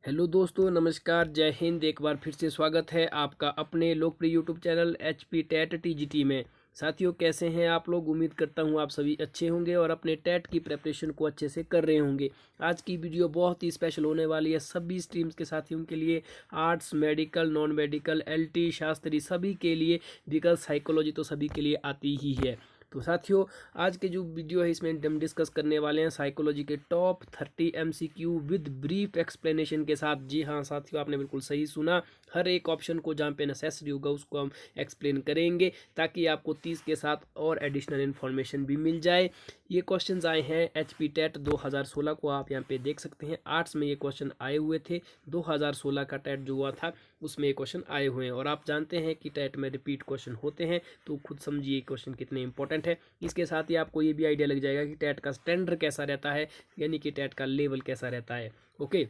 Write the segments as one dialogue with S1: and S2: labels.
S1: Hello दोस्तों, नमस्कार, जय हिंद। एक बार फिर से स्वागत है आपका अपने लोकप्रिय YouTube channel HP TET TGT में। साथियों, कैसे हैं आप लोग? उम्मीद करता हूं आप सभी अच्छे होंगे और अपने टेट की प्रिपरेशन को अच्छे से कर रहे होंगे। आज की वीडियो बहुत ही स्पेशल होने वाली है सभी स्ट्रीम्स के साथियों के लिए, arts, medical, non medical, LT, Shastri, सभी के लिए, बिकॉज साइकोलॉजी तो सभी के लिए आती ही है। तो साथियों, आज के जो वीडियो है इसमें हम डिस्कस करने वाले हैं साइकोलॉजी के top 30 MCQ with brief explanation के साथ। जी हाँ साथियों, आपने बिल्कुल सही सुना। हर एक ऑप्शन को जहाँ पे नेसेसरी होगा उसको हम एक्सप्लेन करेंगे ताकि आपको 30 के साथ और एडिशनल इन्फॉर्मेशन भी मिल जाए। ये क्वेश्चंस आए हैं एचपी टेट 2016 को, आप यहाँ पे देख सकते हैं। आर्ट्स में ये क्वेश्चन आए हुए थे, 2016 का टेट जो हुआ था उसमें ये क्वेश्चन आए हुए हैं। और आप जानते हैं कि टेट में रिपीट क्वेश्चन होते हैं, तो खुद समझिए क्वेश्चन कितने इंपॉर्टेंट है। इसके साथ ही आपको ये भी आइडिया लग जाएगा कि टेट का स्टैंडर्ड कैसा रहता है, यानी कि टेट का लेवल कैसा रहता है। ओके,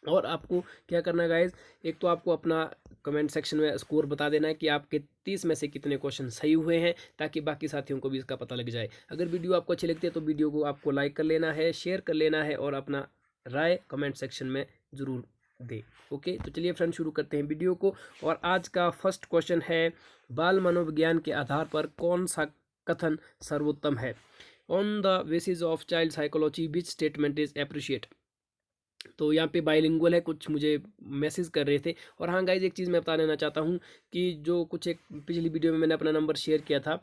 S1: और आपको क्या करना है गाइज, एक तो आपको अपना कमेंट सेक्शन में स्कोर बता देना है कि आपके 30 में से कितने क्वेश्चन सही हुए हैं, ताकि बाकी साथियों को भी इसका पता लग जाए। अगर वीडियो आपको अच्छी लगती है तो वीडियो को आपको लाइक कर लेना है, शेयर कर लेना है और अपना राय कमेंट सेक्शन में ज़रूर दे। ओके, तो चलिए फ्रेंड शुरू करते हैं वीडियो को। और आज का फर्स्ट क्वेश्चन है, बाल मनोविज्ञान के आधार पर कौन सा कथन सर्वोत्तम है? On the basis of child psychology which statement is appreciate. तो यहाँ पे बाइलिंगुअल है, कुछ मुझे मैसेज कर रहे थे। और हाँ गाइज, एक चीज़ मैं बता देना चाहता हूँ कि जो कुछ एक पिछली वीडियो में मैंने अपना नंबर शेयर किया था,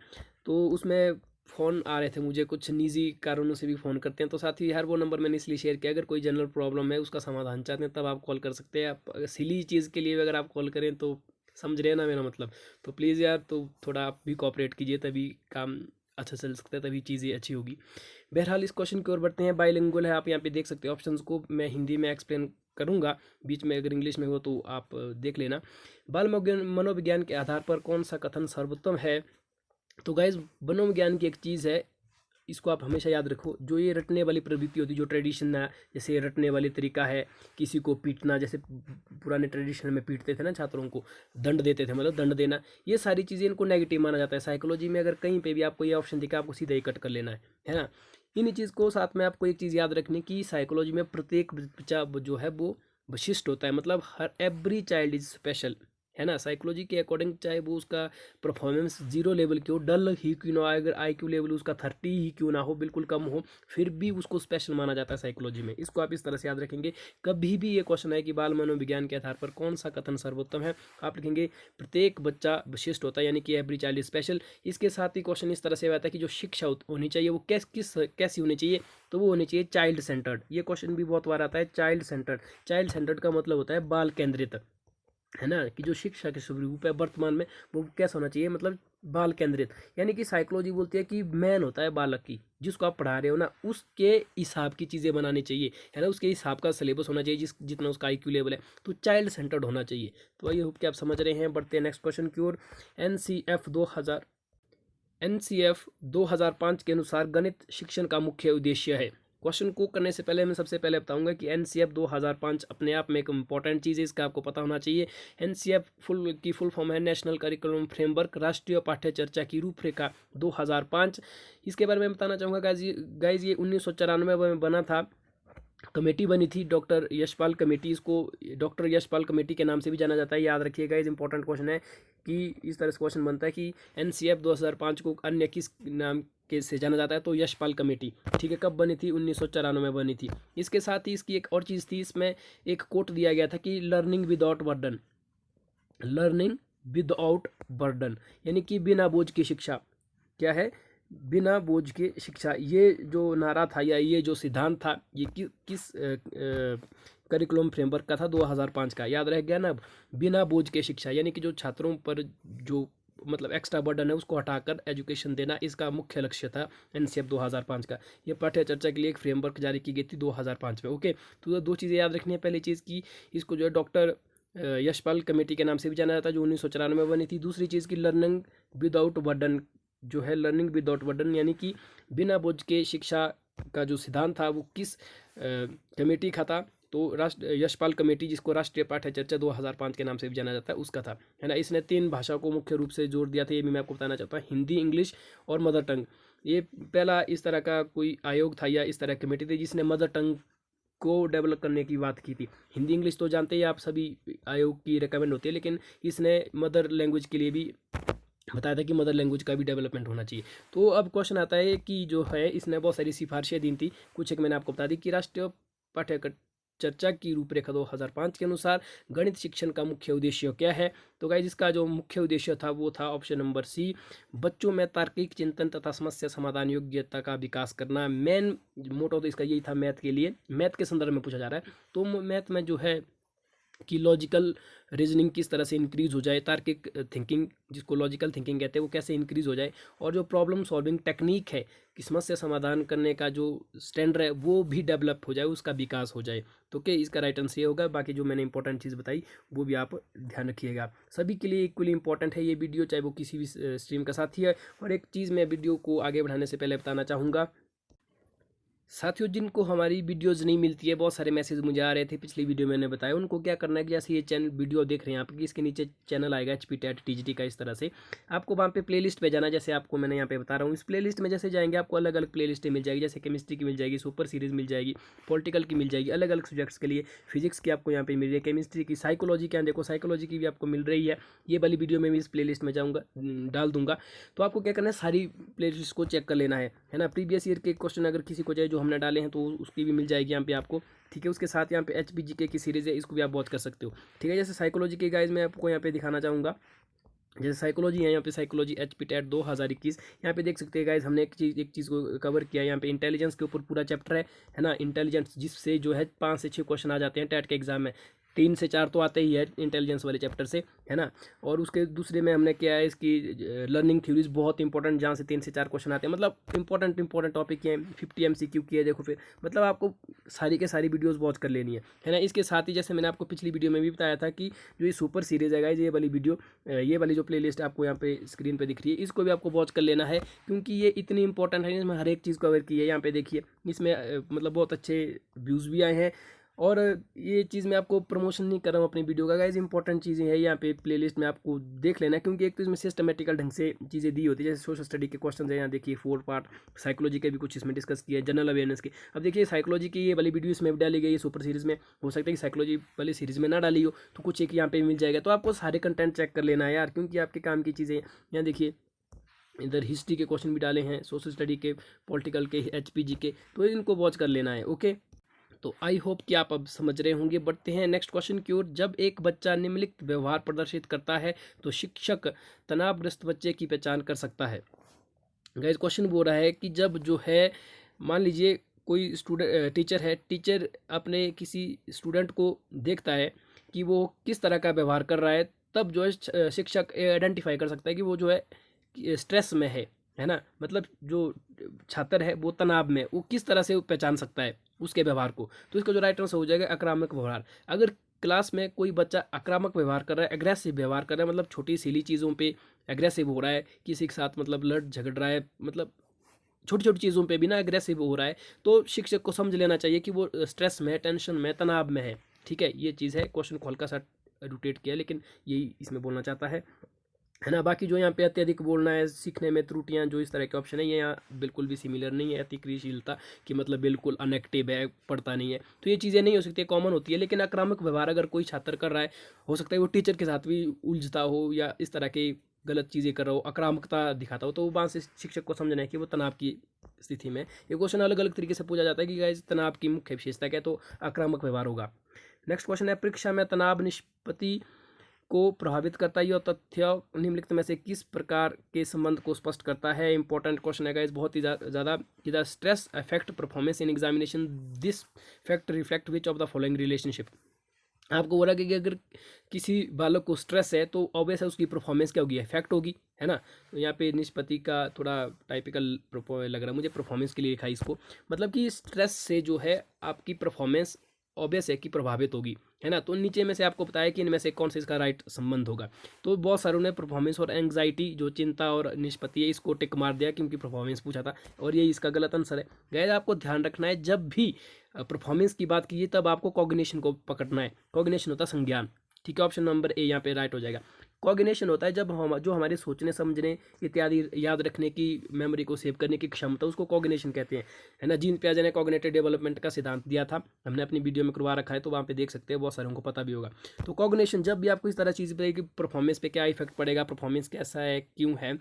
S1: तो उसमें फ़ोन आ रहे थे मुझे, कुछ निजी कारणों से भी फ़ोन करते हैं। तो साथ ही हर वो नंबर मैंने इसलिए शेयर किया, अगर कोई जनरल प्रॉब्लम है उसका समाधान चाहते हैं तब आप कॉल कर सकते हैं। आप सिली चीज़ के लिए अगर आप कॉल करें तो समझ रहे हैं ना मेरा मतलब। तो प्लीज़ यार, तो थोड़ा आप भी कोऑपरेट कीजिए, तभी काम अच्छा चल सकता है, तभी चीज़ें अच्छी होगी। बहरहाल इस क्वेश्चन की ओर बढ़ते हैं। बाइलिंगुअल है, आप यहाँ पे देख सकते हैं ऑप्शंस को। मैं हिंदी में एक्सप्लेन करूँगा, बीच में अगर इंग्लिश में हो तो आप देख लेना। बाल मनोविज्ञान के आधार पर कौन सा कथन सर्वोत्तम है? तो गाइज, मनोविज्ञान की एक चीज़ है, इसको आप हमेशा याद रखो। जो ये रटने वाली प्रवृत्ति होती है, जो ट्रेडिशन है, जैसे रटने वाली तरीका है, किसी को पीटना, जैसे पुराने ट्रेडिशन में पीटते थे ना छात्रों को, दंड देते थे, मतलब दंड देना, ये सारी चीज़ें इनको नेगेटिव माना जाता है। साइकोलॉजी में अगर कहीं पे भी आपको ये ऑप्शन दिखा, आपको सीधा ही कट कर लेना है ना। इन चीज़ को साथ में आपको एक चीज़ याद रखनी कि साइकोलॉजी में प्रत्येक बच्चा जो है वो विशिष्ट होता है, मतलब हर एवरी चाइल्ड इज स्पेशल, है ना। साइकोलॉजी के अकॉर्डिंग चाहे वो उसका परफॉर्मेंस 0 लेवल की हो, डल ही क्यों ना हो, अगर IQ लेवल उसका 30 ही क्यों ना हो, बिल्कुल कम हो, फिर भी उसको स्पेशल माना जाता है साइकोलॉजी में। इसको आप इस तरह से याद रखेंगे। कभी भी ये क्वेश्चन है कि बाल मनोविज्ञान के आधार पर कौन सा कथन सर्वोत्तम है, आप लिखेंगे प्रत्येक बच्चा विशिष्ट होता है, यानी कि एवरी चाइल्ड स्पेशल। इसके साथ ही क्वेश्चन इस तरह से आता है कि जो शिक्षा होनी चाहिए वो कैसी होनी चाहिए? तो वो होनी चाहिए चाइल्ड सेंटर्ड। ये क्वेश्चन भी बहुत बार आता है, चाइल्ड सेंटर्ड। चाइल्ड सेंटर्ड का मतलब होता है बाल केंद्रित, है ना। कि जो शिक्षा के स्वरूप है वर्तमान में वो कैसा होना चाहिए, मतलब बाल केंद्रित। यानी कि साइकोलॉजी बोलती है कि मैन होता है बालक की, जिसको आप पढ़ा रहे हो ना, उसके हिसाब की चीज़ें बनानी चाहिए, है ना। उसके हिसाब का सिलेबस होना चाहिए, जितना उसका IQ लेवल है, तो चाइल्ड सेंटर्ड होना चाहिए। तो आई होप कि आप समझ रहे हैं। बढ़ते हैं नेक्स्ट क्वेश्चन की ओर। एनसीएफ 2005 के अनुसार गणित शिक्षण का मुख्य उद्देश्य है। क्वेश्चन को करने से पहले मैं सबसे पहले बताऊंगा कि एनसीएफ 2005 अपने आप में एक इंपॉर्टेंट चीज़ है, इसका आपको पता होना चाहिए। एनसीएफ फुल फॉर्म है नेशनल करिकुलम फ्रेमवर्क, राष्ट्रीय पाठ्य चर्चा की रूपरेखा 2005। इसके बारे में बताना चाहूँगा गाइज, ये 1994 में बना था। कमेटी बनी थी डॉक्टर यशपाल कमेटी, इसको डॉक्टर यशपाल कमेटी के नाम से भी जाना जाता है। याद रखिएगा, इस इंपॉर्टेंट क्वेश्चन है कि इस तरह से क्वेश्चन बनता है कि एनसीएफ 2005 को अन्य किस नाम के से जाना जाता है? तो यशपाल कमेटी। ठीक है, कब बनी थी? 1994 में बनी थी। इसके साथ ही इसकी एक और चीज़ थी, इसमें एक कोट दिया गया था कि learning without burden, learning without burden, यानी कि बिना बोझ की शिक्षा। क्या है? बिना बोझ के शिक्षा। ये जो नारा था या ये जो सिद्धांत था, ये किस करिकुलम फ्रेमवर्क का था? 2005 का। याद रह गया ना? बिना बोझ के शिक्षा, यानी कि जो छात्रों पर जो मतलब एक्स्ट्रा बर्डन है उसको हटाकर एजुकेशन देना, इसका मुख्य लक्ष्य था एनसीएफ 2005 का। ये पाठ्य चर्चा के लिए एक फ्रेमवर्क जारी की गई थी 2005 में। ओके, तो दो चीज़ें याद रखनी है। पहली चीज़ की इसको जो है डॉक्टर यशपाल कमेटी के नाम से भी जाना जाता है, जो 1994 में बनी थी। दूसरी चीज़ की लर्निंग विदाउट बर्डन जो है, लर्निंग विदाउट बर्डन, यानी कि बिना बोझ के शिक्षा का जो सिद्धांत था वो किस कमेटी का था? तो यशपाल कमेटी, जिसको राष्ट्रीय पाठ्य चर्चा 2005 के नाम से भी जाना जाता है, उसका था, है ना। इसने 3 भाषा को मुख्य रूप से जोड़ दिया था, ये भी मैं आपको बताना चाहता हूँ, हिंदी, इंग्लिश और मदर टंग। ये पहला इस तरह का कोई आयोग था या इस तरह कमेटी थी जिसने मदर टंग को डेवलप करने की बात की थी। हिंदी इंग्लिश तो जानते ही आप सभी, आयोग की रिकमेंड होती है, लेकिन इसने मदर लैंग्वेज के लिए भी बताया था कि मदर लैंग्वेज का भी डेवलपमेंट होना चाहिए। तो अब क्वेश्चन आता है कि जो है इसने बहुत सारी सिफारिशें दी थी, कुछ एक मैंने आपको बता दी कि राष्ट्रीय पाठ्यक्रम चर्चा की रूपरेखा 2005 के अनुसार गणित शिक्षण का मुख्य उद्देश्य क्या है। तो गाइस इसका जो मुख्य उद्देश्य था वो था ऑप्शन नंबर सी, बच्चों में तार्किक चिंतन तथा समस्या समाधान योग्यता का विकास करना। मेन मोटो तो इसका यही था मैथ के लिए, मैथ के संदर्भ में पूछा जा रहा है। तो मैथ में जो है कि लॉजिकल रीजनिंग किस तरह से इंक्रीज हो जाए, तार्किक थिंकिंग जिसको लॉजिकल थिंकिंग कहते हैं वो कैसे इंक्रीज हो जाए, और जो प्रॉब्लम सॉल्विंग टेक्निक है कि समस्या समाधान करने का जो स्टैंडर्ड है वो भी डेवलप हो जाए, उसका विकास हो जाए। तो क्या इसका राइट आंसर ये होगा। बाकी जो मैंने इंपॉर्टेंट चीज़ बताई वो भी आप ध्यान रखिएगा। सभी के लिए इक्वली इंपॉर्टेंट है ये वीडियो, चाहे वो किसी भी स्ट्रीम का साथी है। और एक चीज़ मैं वीडियो को आगे बढ़ाने से पहले बताना चाहूँगा, साथियों जिनको हमारी वीडियोज़ नहीं मिलती है, बहुत सारे मैसेज मुझे आ रहे थे पिछली वीडियो मैंने बताया, उनको क्या करना है कि जैसे ये चैनल वीडियो देख रहे हैं आप, इसके नीचे चैनल आएगा HP TET TGT का, इस तरह से आपको वहाँ पे प्लेलिस्ट पे जाना। जैसे आपको मैंने यहाँ पे बता रहा हूँ, इस प्लेलिस्ट में जैसे जाएंगे आपको अलग अलग प्लेलिस्टें मिल जाएगी, जैसे केमिस्ट्री की मिल जाएगी, सुपर सीरीज़ मिल जाएगी, पॉलिटिकल की मिल जाएगी, अलग अलग सब्जेक्ट्स के लिए, फिजिक्स की आपको यहाँ पे मिल रही है, केमिस्ट्री की, साइकोलॉजी के देखो साइकोलॉजी की भी आपको मिल रही है। ये वाली वीडियो में भी इस प्लेलिस्ट में जाऊँगा, डाल दूंगा। तो आपको क्या करना है, सारी प्लेलिस्ट को चेक कर लेना है ना। प्रीवियस ईयर के क्वेश्चन अगर किसी को चाहिए जो हमने डाले हैं तो उसकी भी मिल जाएगी यहाँ पे आपको, ठीक है। उसके साथ यहाँ पे HPGK की सीरीज़ है, इसको भी आप वॉच कर सकते हो, ठीक है। जैसे साइकोलॉजी के गाइज मैं आपको यहाँ पे दिखाना चाहूँगा, जैसे साइकोलॉजी है यहाँ पे, साइकोलॉजी HP TET 2021, यहाँ पे देख सकते हैं गाइज हमने एक चीज़ को कवर किया। यहाँ पे इंटेलिजेंस के ऊपर पूरा चैप्टर है ना, इंटेलिजेंस, जिससे जो है 5 से 6 क्वेश्चन आ जाते हैं टेट के एग्जाम में, 3 से 4 तो आते ही है इंटेलिजेंस वाले चैप्टर से, है ना। और उसके दूसरे में हमने क्या है, इसकी लर्निंग थ्योरीज बहुत इंपॉर्टेंट, जहाँ से 3 से 4 क्वेश्चन आते हैं, मतलब इंपॉर्टेंट टॉपिक हैं। 50 MCQ की है देखो, फिर मतलब आपको सारी के सारी वीडियोस वॉच कर लेनी है ना। इसके साथ ही जैसे मैंने आपको पिछली वीडियो में भी बताया था कि जो ये सुपर सीरीज़ है गाइज, ये वाली वीडियो, ये वाली जो प्लेलिस्ट आपको यहाँ पे स्क्रीन पे दिख रही है, इसको भी आपको वॉच कर लेना है, क्योंकि ये इतनी इंपॉर्टेंट है, इसमें हर एक चीज़ कवर की है। यहाँ पे देखिए इसमें मतलब बहुत अच्छे व्यूज़ भी आए हैं। और ये चीज़ मैं आपको प्रमोशन नहीं कर रहा हूँ अपनी वीडियो का गाइज, इंपॉर्टेंट चीज़ें हैं यहाँ पे प्लेलिस्ट में, आपको देख लेना है, क्योंकि एक तो इसमें सिस्टमेटिकल ढंग से चीज़ें दी होती है। जैसे सोशल स्टडी के क्वेश्चन है, यहाँ देखिए 4 पार्ट, साइकोलॉजी के भी कुछ इसमें डिस्कस किया है, जनरल अवेयरनेस के। अब देखिए साइकोलॉजी की ये वाली वीडियो इसमें भी डाली गई है सुपर सीरीज़ में, हो सकता है कि साइकोलॉजी वाली सीरीज़ में ना डाली हो, तो कुछ एक यहाँ पे मिल जाएगा। तो आपको सारे कंटेंट चेक कर लेना है यार, क्योंकि आपके काम की चीज़ें। यहाँ देखिए इधर हिस्ट्री के क्वेश्चन भी डाले हैं, सोशल स्टडी के, पॉलिटिकल के, HPG के, तो इनको वॉच कर लेना है, ओके। तो आई होप कि आप अब समझ रहे होंगे। बढ़ते हैं नेक्स्ट क्वेश्चन की ओर। जब एक बच्चा निम्नलिखित व्यवहार प्रदर्शित करता है तो शिक्षक तनावग्रस्त बच्चे की पहचान कर सकता है। गाइस क्वेश्चन बोल रहा है कि जब जो है, मान लीजिए कोई स्टूडेंट, टीचर है, टीचर अपने किसी स्टूडेंट को देखता है कि वो किस तरह का व्यवहार कर रहा है, तब जो है शिक्षक आइडेंटिफाई कर सकता है कि वो जो है स्ट्रेस में है ना। मतलब जो छात्र है वो तनाव में, वो किस तरह से पहचान सकता है उसके व्यवहार को। तो इसका जो राइट आंसर हो जाएगा आक्रामक व्यवहार। अगर क्लास में कोई बच्चा आक्रामक व्यवहार कर रहा है, एग्रेसिव व्यवहार कर रहा है, मतलब छोटी सीली चीज़ों पे एग्रेसिव हो रहा है, किसी के साथ मतलब लड़ झगड़ रहा है, मतलब छोटी छोटी चीज़ों पे भी ना एग्रेसिव हो रहा है, तो शिक्षक को समझ लेना चाहिए कि वो स्ट्रेस में, टेंशन में, तनाव में है, ठीक है। ये चीज़ है, क्वेश्चन को हल्का सा रोटेट किया, लेकिन यही इसमें बोलना चाहता है ना। बाकी जो यहाँ पे अत्यधिक बोलना है, सीखने में त्रुटियाँ, जो इस तरह के ऑप्शन है, ये यहाँ बिल्कुल भी सिमिलर नहीं है। अतिक्रियाशीलता कि मतलब बिल्कुल अनएक्टिव है, पढ़ता नहीं है, तो ये चीज़ें नहीं हो सकती, कॉमन होती है। लेकिन आक्रामक व्यवहार अगर कोई छात्र कर रहा है, हो सकता है वो टीचर के साथ भी उलझता हो या इस तरह की गलत चीज़ें कर रहा हो, आक्रामकता दिखाता हो, तो वहाँ से शिक्षक को समझना है कि वो तनाव की स्थिति में। ये क्वेश्चन अलग अलग तरीके से पूछा जाता है कि गाइस तनाव की मुख्य विशेषता क्या है, तो आक्रामक व्यवहार होगा। नेक्स्ट क्वेश्चन है, परीक्षा में तनाव निष्पत्ति को प्रभावित करता है, यह तथ्य निम्नलिखित में से किस प्रकार के संबंध को स्पष्ट करता है। इंपॉर्टेंट क्वेश्चन है गाइस, बहुत ही ज़्यादा। कि the stress affect performance in examination, this fact reflect which of the following relationship. आपको बोला कि अगर किसी बालक को स्ट्रेस है तो ऑब्वियस है उसकी परफॉर्मेंस क्या होगी, इफेक्ट होगी, है ना। तो यहाँ पे निष्पत्ति का थोड़ा टाइपिकल लग रहा है मुझे, परफॉर्मेंस के लिए लिखा है इसको, मतलब कि स्ट्रेस से जो है आपकी परफॉर्मेंस ऑब्वियस है कि प्रभावित होगी, है ना। तो नीचे में से आपको बताया कि इनमें से कौन सा इसका राइट संबंध होगा। तो बहुत सारों ने परफॉर्मेंस और एंग्जाइटी, जो चिंता और निष्पत्ति है, इसको टिक मार दिया क्योंकि परफॉर्मेंस पूछा था, और ये इसका गलत आंसर है। गाइस आपको ध्यान रखना है, जब भी परफॉर्मेंस की बात कीजिए तब आपको कॉग्निशन को पकड़ना है। कॉग्निशन होता है संज्ञान, ठीक है। ऑप्शन नंबर ए यहाँ पे राइट हो जाएगा। कॉग्निशन होता है जब हम जो हमारे सोचने समझने इत्यादि याद रखने की मेमोरी को सेव करने की क्षमता, उसको कॉग्निशन कहते हैं, है ना। जीन पियाजे ने कॉग्निटिव डेवलपमेंट का सिद्धांत दिया था, हमने अपनी वीडियो में करवा रखा है, तो वहाँ पे देख सकते हैं, बहुत सारे को पता भी होगा। तो कॉग्निशन, जब भी आपको इस तरह चीज़ बताइए कि परफॉर्मेंस पे क्या इफेक्ट पड़ेगा, परफॉर्मेंस कैसा है, क्यों है,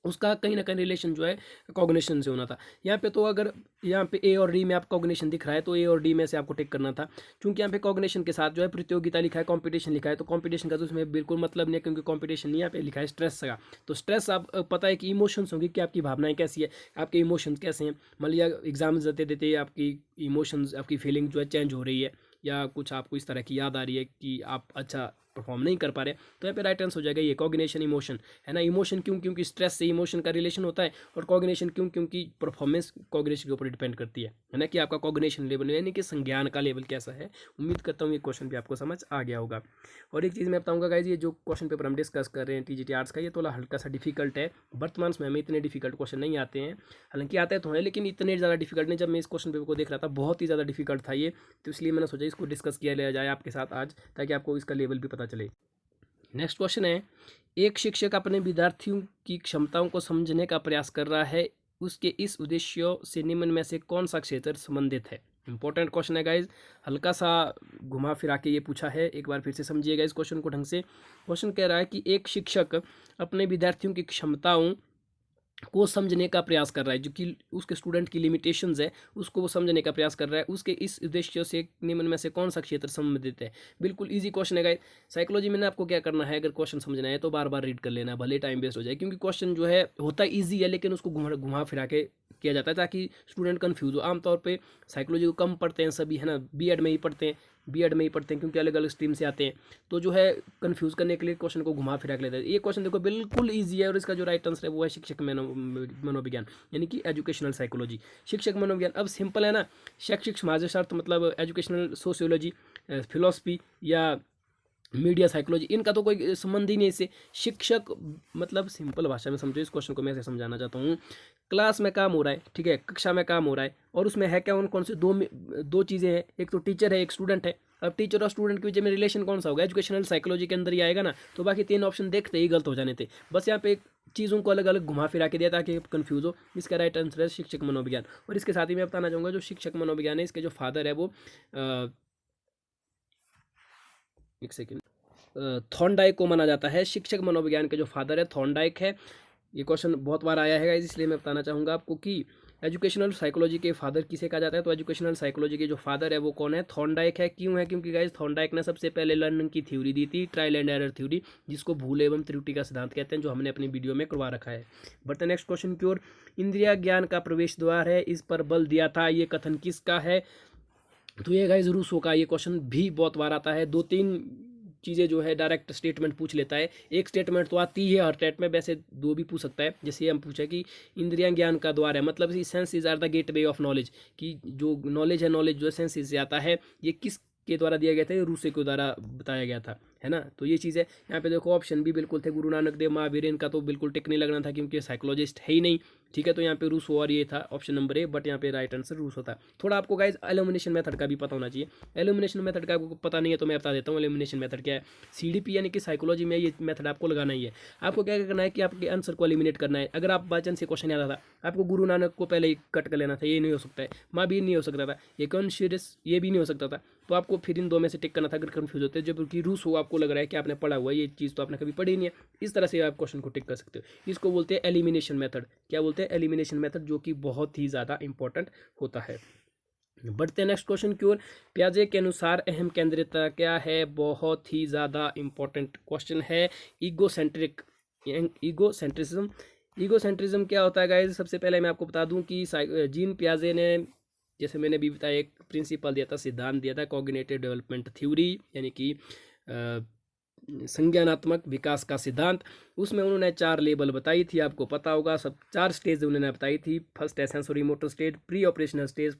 S1: उसका कहीं ना कहीं रिलेशन जो है कॉग्निशन से होना था। यहाँ पे तो अगर यहाँ पे ए और डी में आपको कॉग्निशन दिख रहा है, तो ए और डी में से आपको टिक करना था, क्योंकि यहाँ पे कॉग्निशन के साथ जो है प्रतियोगिता लिखा है, कंपटीशन लिखा है, तो कंपटीशन का तो उसमें बिल्कुल मतलब नहीं है, क्योंकि कंपटीशन नहीं, यहाँ पे लिखा है स्ट्रेस का। तो स्ट्रेस, आप पता है कि इमोशंस होंगे कि आपकी भावनाएं कैसी है, आपके इमोशंस कैसे हैं। मान लिया एग्जाम्स देते देते आपकी इमोशंस, आपकी फीलिंग जो है चेंज हो रही है, या कुछ आपको इस तरह की याद आ रही है कि आप अच्छा परफॉर्म नहीं कर पा रहे, तो यहाँ पे राइट आंसर हो जाएगा ये कॉग्निशन इमोशन, है ना। इमोशन क्यों, क्योंकि स्ट्रेस से इमोशन का रिलेशन होता है, और कॉग्निशन क्यों, क्योंकि परफॉर्मेंस कॉग्निशन के ऊपर डिपेंड करती है ना, कि आपका कॉग्निशन लेवल यानी कि संज्ञान का लेवल कैसा है। उम्मीद करता हूँ ये क्वेश्चन भी आपको समझ आ गया होगा। और एक चीज़ मैं बताऊँगा गाइज, ये जो क्वेश्चन पेपर हम डिस्कस कर रहे हैं टीजीटी आर्ट्स का, ये थोड़ा हल्का सा डिफिकल्ट है। वर्तमान समय में इतने डिफिकल्ट क्वेश्चन नहीं आते हैं, हालांकि आते तो हैं, लेकिन इतने ज़्यादा डिफिकल्ट नहीं। जब मैं इस क्वेश्चन पेपर को देख रहा था, बहुत ही ज़्यादा डिफिकल्ट था ये, तो इसलिए मैंने सोचा इसको डिस्कस किया लिया जाए आपके साथ आज, ताकि आपको इसका लेवल भी पता चले। नेक्स्ट क्वेश्चन है, एक शिक्षक अपने विद्यार्थियों की क्षमताओं को समझने का प्रयास कर रहा है, उसके इस उद्देश्यों से निम्न में से कौन सा क्षेत्र संबंधित है। इंपॉर्टेंट क्वेश्चन है गाइज, हल्का सा घुमा फिरा के ये पूछा है, एक बार फिर से समझिएगा इस क्वेश्चन को ढंग से। क्वेश्चन कह रहा है कि एक शिक्षक अपने विद्यार्थियों की क्षमताओं को समझने का प्रयास कर रहा है, जो कि उसके स्टूडेंट की लिमिटेशंस है उसको वो समझने का प्रयास कर रहा है, उसके इस उद्देश्य से निम्न में से कौन सा क्षेत्र संबंधित है। बिल्कुल इजी क्वेश्चन है गाइस। साइकोलॉजी में ना आपको क्या करना है, अगर क्वेश्चन समझना है तो बार बार रीड कर लेना है, भले टाइम वेस्ट हो जाए, क्योंकि क्वेश्चन जो है होता ईजी है, लेकिन उसको घुमा फिरा के किया जाता है ताकि स्टूडेंट कन्फ्यूज हो। आमतौर पर साइकोलॉजी को कम पढ़ते हैं सभी, है ना, बीएड में ही पढ़ते हैं, क्योंकि अलग अलग स्ट्रीम से आते हैं, तो जो है कंफ्यूज करने के लिए क्वेश्चन को घुमा फिरा के लेते हैं। ये क्वेश्चन देखो बिल्कुल इजी है, और इसका जो राइट आंसर है वो है शिक्षक मनोविज्ञान, यानी कि एजुकेशनल साइकोलॉजी, शिक्षक मनोविज्ञान। अब सिंपल है ना, शैक्षिक समाजशास्त्र मतलब एजुकेशनल सोशियोलॉजी, फिलोसफी या मीडिया साइकोलॉजी, इनका तो कोई संबंध ही नहीं इससे। शिक्षक मतलब सिंपल भाषा में समझो इस क्वेश्चन को, मैं ऐसे समझाना चाहता हूँ। क्लास में काम हो रहा है, ठीक है, कक्षा में काम हो रहा है, और उसमें है क्या, कौन से दो चीज़ें हैं, एक तो टीचर है, एक स्टूडेंट है। अब टीचर और स्टूडेंट के बीच में रिलेशन कौन सा होगा, एजुकेशनल साइकोलॉजी के अंदर ही आएगा ना। तो बाकी तीन ऑप्शन देखते ही गलत हो जाने थे, बस यहाँ पे चीज़ों को अलग अलग घुमा फिरा के दिया ताकि कंफ्यूज हो। इसका राइट आंसर है शिक्षक मनोविज्ञान। और इसके साथ ही मैं बताना चाहूँगा, जो शिक्षक मनोविज्ञान है, इसके जो फादर है वो एक सेकेंड, थॉर्नडाइक को माना जाता है। शिक्षक मनोविज्ञान के जो फादर है थॉर्नडाइक है। ये क्वेश्चन बहुत बार आया है, इसलिए मैं बताना चाहूँगा आपको कि एजुकेशनल साइकोलॉजी के फादर किसे कहा जाता है। तो एजुकेशनल साइकोलॉजी के जो फादर है वो कौन है, थॉर्नडाइक है। क्यों है, क्योंकि गाइस थॉर्नडाइक ने सबसे पहले लर्निंग की थ्योरी दी थी, ट्रायल एंड एरर थ्योरी, जिसको भूल एवं त्रुटि का सिद्धांत कहते हैं, जो हमने अपनी वीडियो में करवा रखा है। बढ़ते नेक्स्ट क्वेश्चन की ओर। इंद्रिया ज्ञान का प्रवेश द्वार है, इस पर बल दिया था, ये कथन किसका है। तो ये गाइस रूसो का, ये क्वेश्चन भी बहुत बार आता है। दो तीन चीज़ें जो है डायरेक्ट स्टेटमेंट पूछ लेता है, एक स्टेटमेंट तो आती है हर टेट में, वैसे दो भी पूछ सकता है। जैसे हम पूछा कि इंद्रियां ज्ञान का द्वार है, मतलब senses are the gateway of knowledge, कि जो नॉलेज है, नॉलेज जो सेंसेस से आता है, ये किस के द्वारा दिया गया था, ये रूसे के द्वारा बताया गया था, है ना। तो ये चीज़ है। यहाँ पे देखो ऑप्शन भी बिल्कुल थे, गुरु नानक देव, महावीर, इनका तो बिल्कुल टिक नहीं लगना था क्योंकि साइकोलॉजिस्ट है ही नहीं, ठीक है। तो यहाँ पे रूसो और ये था ऑप्शन नंबर ए, बट यहाँ पे राइट आंसर रूसो था। थोड़ा आपको गाइस एलिमिनेशन मेथड का भी पता होना चाहिए। एलिमिनेशन मेथड का आपको पता नहीं है तो मैं बता देता हूँ एलिमिनेशन मेथड क्या है। सीडीपी यानी कि साइकोलॉजी में ये मेथड आपको लगाना ही है। आपको क्या करना है कि आपके आंसर को एलिमिनेट करना है। अगर आप बाई चांस से क्वेश्चन याद था, आपको गुरु नानक को पहले ही कट कर लेना था, ये नहीं हो सकता है। महावीर नहीं हो सकता था, ये कॉन्शियस ये भी नहीं हो सकता था। तो आपको फिर इन दो में से टिक करना था अगर कंफ्यूज होते हैं। जबकि रूसो आपको लग रहा है कि आपने पढ़ा हुआ है, ये चीज़ तो आपने कभी पढ़ी नहीं है, इस तरह से आप क्वेश्चन को टिक कर सकते हो। इसको बोलते हैं एलिमिनेशन मेथड। क्या बोलते हैं, एलिमिनेशन मेथड, जो कि बहुत ही ज़्यादा इंपॉर्टेंट होता है। बढ़ते हैं नेक्स्ट क्वेश्चन की ओर। पियाजे के अनुसार अहम केंद्रियता क्या है, बहुत ही ज़्यादा इंपॉर्टेंट क्वेश्चन है। ईगोसेंट्रिज्म क्या होता है गाइस। सबसे पहले मैं आपको बता दूं कि जीन पियाजे ने, जैसे मैंने भी बताया, एक प्रिंसिपल दिया था, सिद्धांत दिया था, कॉग्निटिव डेवलपमेंट थ्योरी, यानी कि संज्ञानात्मक विकास का सिद्धांत। उसमें उन्होंने 4 लेवल बताई थी, आपको पता होगा सब 4 स्टेज उन्होंने बताई थी। फर्स्ट है sensory motor stage, pre operational stage,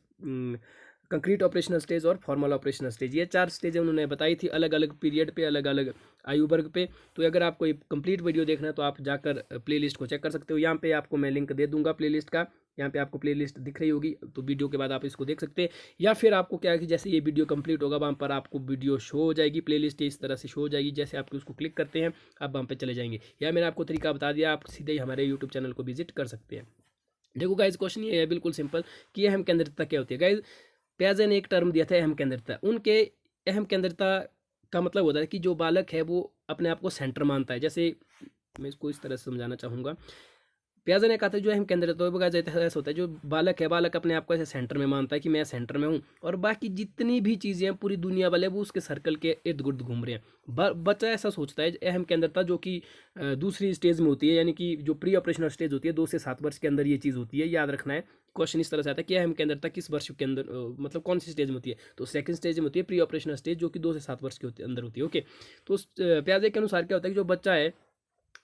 S1: concrete operational stage और फॉर्मल ऑपरेशनल स्टेज। ये 4 स्टेजें उन्होंने बताई थी अलग अलग पीरियड पे, अलग अलग आयु वर्ग पे। तो अगर आपको ये कंप्लीट वीडियो देखना है तो आप जाकर प्लेलिस्ट को चेक कर सकते हो। यहाँ पे आपको मैं लिंक दे दूंगा प्लेलिस्ट का, यहाँ पे आपको प्लेलिस्ट दिख रही होगी, तो वीडियो के बाद आप इसको देख सकते हैं। या फिर आपको क्या है कि जैसे ये वीडियो कंप्लीट होगा वहाँ पर आपको वीडियो शो हो जाएगी, प्लेलिस्ट इस तरह से शो हो जाएगी, जैसे आप उसको क्लिक करते हैं आप वहाँ पे चले जाएंगे। या मैंने आपको तरीका बता दिया, आप सीधे ही हमारे यूट्यूब चैनल को विजिट कर सकते हैं। देखो गाइज क्वेश्चन ये है बिल्कुल सिंपल कि अहम केंद्रितता क्या होती है। गाइज पियाजे ने एक टर्म दिया था अहम केंद्रितता। उनके अहम केंद्रितता का मतलब होता है कि जो बालक है वो अपने आप को सेंटर मानता है। जैसे मैं इसको इस तरह से समझाना चाहूँगा, पियाजे ने कहा था जो अहम केंद्रित ऐसा होता है जो बालक है, बालक अपने आप को ऐसे सेंटर में मानता है कि मैं सेंटर में हूँ और बाकी जितनी भी चीज़ें हैं पूरी दुनिया वाले वो उसके सर्कल के इर्द गिर्द घूम रहे हैं। बच्चा ऐसा सोचता है। अहम केंद्रितता जो कि दूसरी स्टेज में होती है, यानी कि जो प्री ऑपरेशनल स्टेज होती है 2 से 7 वर्ष के अंदर ये चीज़ होती है। याद रखना है, क्वेश्चन इस तरह से आता है कि अहम केंद्रितता किस वर्ष के अंदर मतलब कौन सी स्टेज में होती है, तो सेकंड स्टेज में होती है प्री ऑपरेशनल स्टेज, जो कि 2 से 7 वर्ष के अंदर होती है। ओके, तो पियाजे के अनुसार क्या होता है कि जो बच्चा है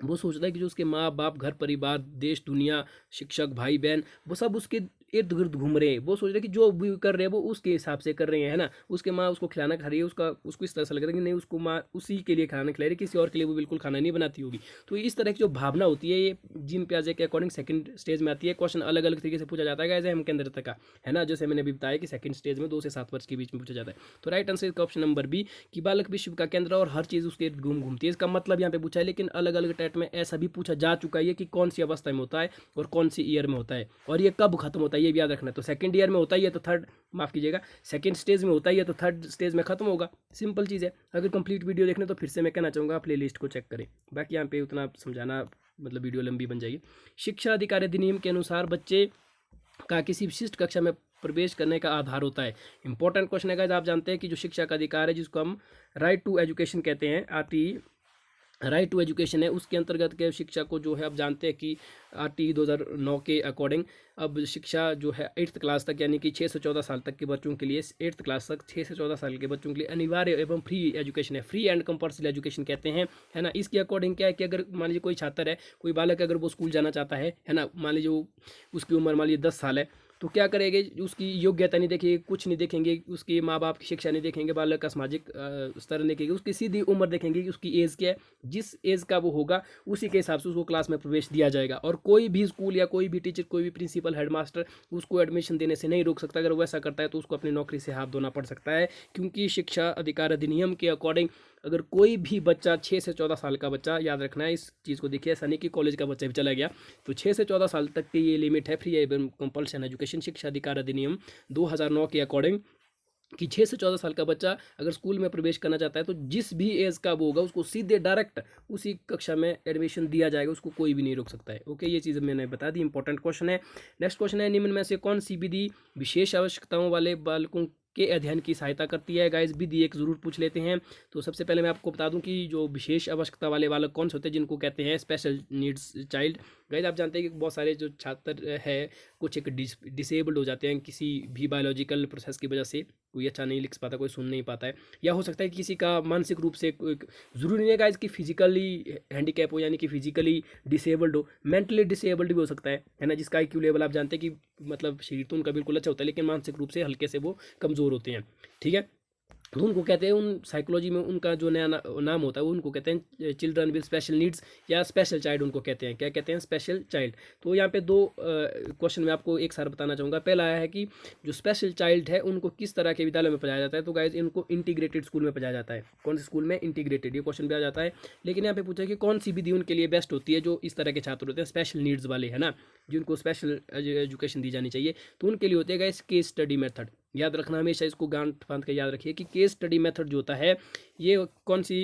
S1: वो सोचता है कि जो उसके माँ बाप, घर परिवार, देश दुनिया, शिक्षक, भाई बहन, वो सब उसके इर्द गिर्द घूम रहे हैं। वो सोच रहे हैं कि जो भी कर रहे हैं वो उसके हिसाब से कर रहे हैं, है ना। उसके माँ उसको खिलाना खा रही है, उसको इस तरह से लग रहा है कि नहीं उसको माँ उसी के लिए खाना खिला रही है, किसी और के लिए वो बिल्कुल खाना नहीं बनाती होगी। तो इस तरह की जो भावना होती है ये जीन पियाजे के अकॉर्डिंग सेकंड स्टेज में आती है। क्वेश्चन अलग अलग तरीके से पूछा जाता है अहम केंद्रितता का, है ना, जैसे मैंने अभी बताया कि सेकंड स्टेज में 2 से 7 वर्ष के बीच में पूछा जाता है। तो राइट आंसर इसका ऑप्शन नंबर बी कि बालक विश्व का केंद्र और हर चीज़ उसके घूमती है। इसका मतलब यहाँ पे पूछा है, लेकिन अलग अलग टेट में ऐसा भी पूछा जा चुका है कि कौन सी अवस्था में होता है और कौन सी ईयर में होता है और ये कब खत्म होता है, ये भी याद रखना है। तो सेकंड ईयर में होता ही है तो थर्ड, माफ कीजिएगा, सेकंड स्टेज में होता ही है तो थर्ड स्टेज में खत्म होगा। सिंपल चीज़ है। अगर कंप्लीट वीडियो देखने तो फिर से मैं कहना चाहूँगा प्ले लिस्ट को चेक करें, बाकी यहाँ पे उतना समझाना मतलब वीडियो लंबी बन जाएगी। शिक्षा अधिकार अधिनियम के अनुसार बच्चे का किसी विशिष्ट कक्षा में प्रवेश करने का आधार होता है। इंपॉर्टेंट क्वेश्चन है गाइस। आप जानते हैं कि जो शिक्षा का अधिकार है जिसको हम राइट टू एजुकेशन कहते हैं, RTE राइट टू एजुकेशन है, उसके अंतर्गत के शिक्षा को जो है आप जानते हैं कि RTE 2009 के अकॉर्डिंग अब शिक्षा जो है 8th क्लास तक यानी कि 6 से 14 साल तक के बच्चों के लिए 8th क्लास तक 6 से 14 साल के बच्चों के लिए अनिवार्य एवं फ्री एजुकेशन है। फ्री एंड कंपल्सरी एजुकेशन कहते हैं, है ना। इसके अकॉर्डिंग क्या है कि अगर मान लीजिए कोई छात्र है, कोई बालक अगर वो स्कूल जाना चाहता है ना, मान लीजिए उसकी उम्र मान लीजिए 10 साल है, तो क्या करेंगे, उसकी योग्यता नहीं देखेंगे, कुछ नहीं देखेंगे, उसके माँ बाप की शिक्षा नहीं देखेंगे, बालक का सामाजिक स्तर नहीं देखेंगे, उसकी सीधी उम्र देखेंगे कि उसकी एज क्या है। जिस एज का वो होगा उसी के हिसाब से उसको क्लास में प्रवेश दिया जाएगा। और कोई भी स्कूल या कोई भी टीचर, कोई भी प्रिंसिपल, हेडमास्टर उसको एडमिशन देने से नहीं रोक सकता। अगर वो ऐसा करता है तो उसको अपनी नौकरी से हाथ धोना पड़ सकता है, क्योंकि शिक्षा अधिकार अधिनियम के अकॉर्डिंग अगर कोई भी बच्चा 6 से 14 साल का बच्चा, याद रखना है इस चीज़ को, देखिए ऐसा नहीं कि कॉलेज का बच्चा भी चला गया, तो 6 से 14 साल तक की ये लिमिट है फ्री एवं कंपल्सन एजुकेशन शिक्षा अधिकार अधिनियम 2009 के अकॉर्डिंग, कि 6 से 14 साल का बच्चा अगर स्कूल में प्रवेश करना चाहता है तो जिस भी एज का वो होगा उसको सीधे डायरेक्ट उसी कक्षा में एडमिशन दिया जाएगा, उसको कोई भी नहीं रोक सकता है। ओके, ये चीज़ मैंने बता दी, इंपॉर्टेंट क्वेश्चन है। नेक्स्ट क्वेश्चन है, निम्न में से कौन सी विधि विशेष आवश्यकताओं वाले बालकों के अध्ययन की सहायता करती है। गाइस विधि एक जरूर पूछ लेते हैं। तो सबसे पहले मैं आपको बता दूं कि जो विशेष आवश्यकता वाले बालक कौन से होते हैं, जिनको कहते हैं स्पेशल नीड्स चाइल्ड। गाइस आप जानते हैं कि बहुत सारे जो छात्र है कुछ एक डिसेबल्ड हो जाते हैं किसी भी बायोलॉजिकल प्रोसेस की वजह से, कोई अच्छा नहीं लिख पाता, कोई सुन नहीं पाता है, या हो सकता है कि किसी का मानसिक रूप से, जरूरी नहीं है गाइस कि फिजिकली हैंडीकैप हो यानी कि फिजिकली डिसेबल्ड हो, मेंटली डिसेबल्ड भी हो सकता है ना, जिसका IQ लेवल आप जानते हैं कि मतलब शरीर तो उनका बिल्कुल अच्छा होता है लेकिन मानसिक रूप से हल्के से वो कमज़ोर होते हैं, ठीक है। तो उनको कहते हैं, उन साइकोलॉजी में उनका जो नया नाम होता है वो उनको कहते हैं चिल्ड्रन विद स्पेशल नीड्स या स्पेशल चाइल्ड, उनको कहते हैं, क्या कहते हैं, स्पेशल चाइल्ड। तो यहाँ पे दो क्वेश्चन मैं आपको एक साथ बताना चाहूँगा। पहला है कि जो स्पेशल चाइल्ड है उनको किस तरह के विद्यालय में पढ़ाया जाता है। तो गाइज इनको इंटीग्रेटेड स्कूल में पढ़ाया जाता है। कौन से स्कूल में? इंटीग्रेटेड, ये क्वेश्चन भी आ जाता है। लेकिन यहाँ पे पूछा कि कौन सी विधि उनके लिए बेस्ट होती है, जो इस तरह के छात्र होते हैं स्पेशल नीड्स वाले, है ना, जिनको स्पेशल एजुकेशन दी जानी चाहिए, तो उनके लिए होते हैं गाइज केस स्टडी मेथड। याद रखना हमेशा, इसको गांठ बांध के याद रखिए कि केस स्टडी मेथड जो होता है ये कौन सी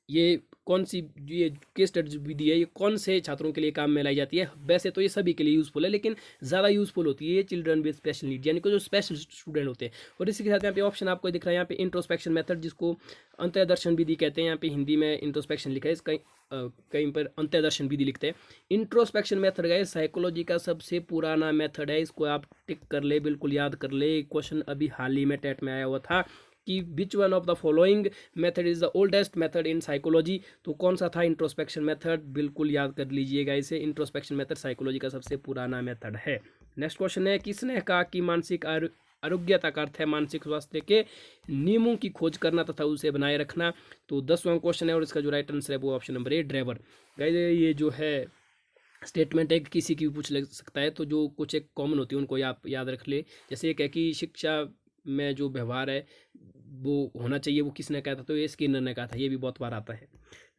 S1: ये केस स्टडी विधि है, ये कौन से छात्रों के लिए काम में लाई जाती है। वैसे तो ये सभी के लिए यूज़फुल है लेकिन ज़्यादा यूज़फुल होती है ये चिल्ड्रन विद स्पेशल नीड, यानी कि जो स्पेशल स्टूडेंट होते हैं। और इसी के साथ यहाँ पे ऑप्शन आपको दिख रहा है, यहाँ पे इंट्रोस्पेक्शन मेथड, जिसको अंतर्दर्शन विधि कहते हैं। यहाँ पे हिंदी में इंट्रोस्पेक्शन लिखा है, कहीं पर अंतर्दर्शन विधि लिखते हैं। इंट्रोस्पेक्शन मेथड है साइकोलॉजी का सबसे पुराना मेथड है, इसको आप टिक कर ले, बिल्कुल याद कर ले। क्वेश्चन अभी हाल ही में टेट में आया हुआ था कि which one of the following method is the oldest method in psychology. तो कौन सा था इंट्रोस्पेक्शन मेथड, बिल्कुल याद कर लीजिएगा इसे। इंट्रोस्पेक्शन मेथड साइकोलॉजी का सबसे पुराना मेथड है। नेक्स्ट क्वेश्चन है, किसने कहा कि मानसिक आरोग्यता का अर्थ है मानसिक स्वास्थ्य के नियमों की खोज करना तथा उसे बनाए रखना। तो 10वां क्वेश्चन है और इसका जो राइट आंसर है वो ऑप्शन नंबर ए, ड्रेवर। गाइस ये जो है स्टेटमेंट एक किसी की भी पूछ लग सकता है, तो जो कुछ एक कॉमन होती है उनको आप याद रख ले। जैसे एक है कि शिक्षा में जो व्यवहार है वो होना चाहिए, वो किसने कहा था, तो ये स्किनर ने कहा था, ये भी बहुत बार आता है।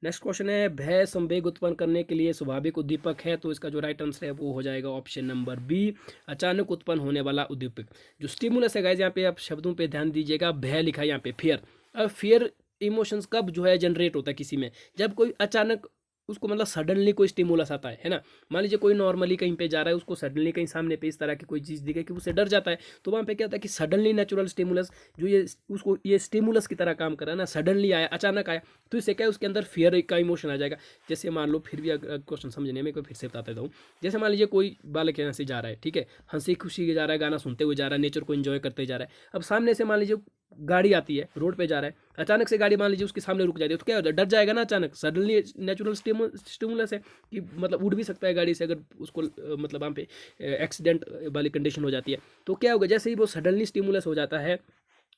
S1: नेक्स्ट क्वेश्चन है, भय संवेग उत्पन्न करने के लिए स्वाभाविक उद्दीपक है, तो इसका जो राइट आंसर है वो हो जाएगा ऑप्शन नंबर बी, अचानक उत्पन्न होने वाला उद्दीपक। जो स्टिमुलस है गाइस, यहाँ पे आप शब्दों पे ध्यान दीजिएगा, भय लिखा है यहाँ पे फियर। अब फियर इमोशंस कब जो है जनरेट होता है किसी में, जब कोई अचानक उसको मतलब सडनली कोई स्टिमुलस आता है ना। मान लीजिए कोई नॉर्मली कहीं पे जा रहा है, उसको सडनली कहीं सामने पे इस तरह की कोई चीज़ दिखे कि उससे डर जाता है, तो वहाँ पे क्या होता है कि सडनली नेचुरल स्टिमुलस जो ये उसको ये स्टिमुलस की तरह काम कर रहा है ना, सडनली आया, अचानक आया, तो इससे क्या है उसके अंदर फियर का इमोशन आ जाएगा। जैसे मान लो, फिर भी क्वेश्चन समझने में कोई फिर से बताता हूँ। जैसे मान लीजिए कोई बालक यहाँ से जा रहा है, ठीक है, हंसी खुशी के जा रहा है, गाना सुनते हुए जा रहा है, नेचर को एंजॉय करते जा रहा है। अब सामने से मान लीजिए गाड़ी आती है, रोड पे जा रहा है, अचानक से गाड़ी मान लीजिए उसके सामने रुक जाती है, तो क्या होता है, डर जाएगा ना अचानक, सडनली नेचुरल स्टिमुलस है कि मतलब उड़ भी सकता है गाड़ी से अगर उसको मतलब वहाँ पे एक्सीडेंट वाली कंडीशन हो जाती है। तो क्या होगा, जैसे ही वो सडनली स्टिमुलस हो जाता है,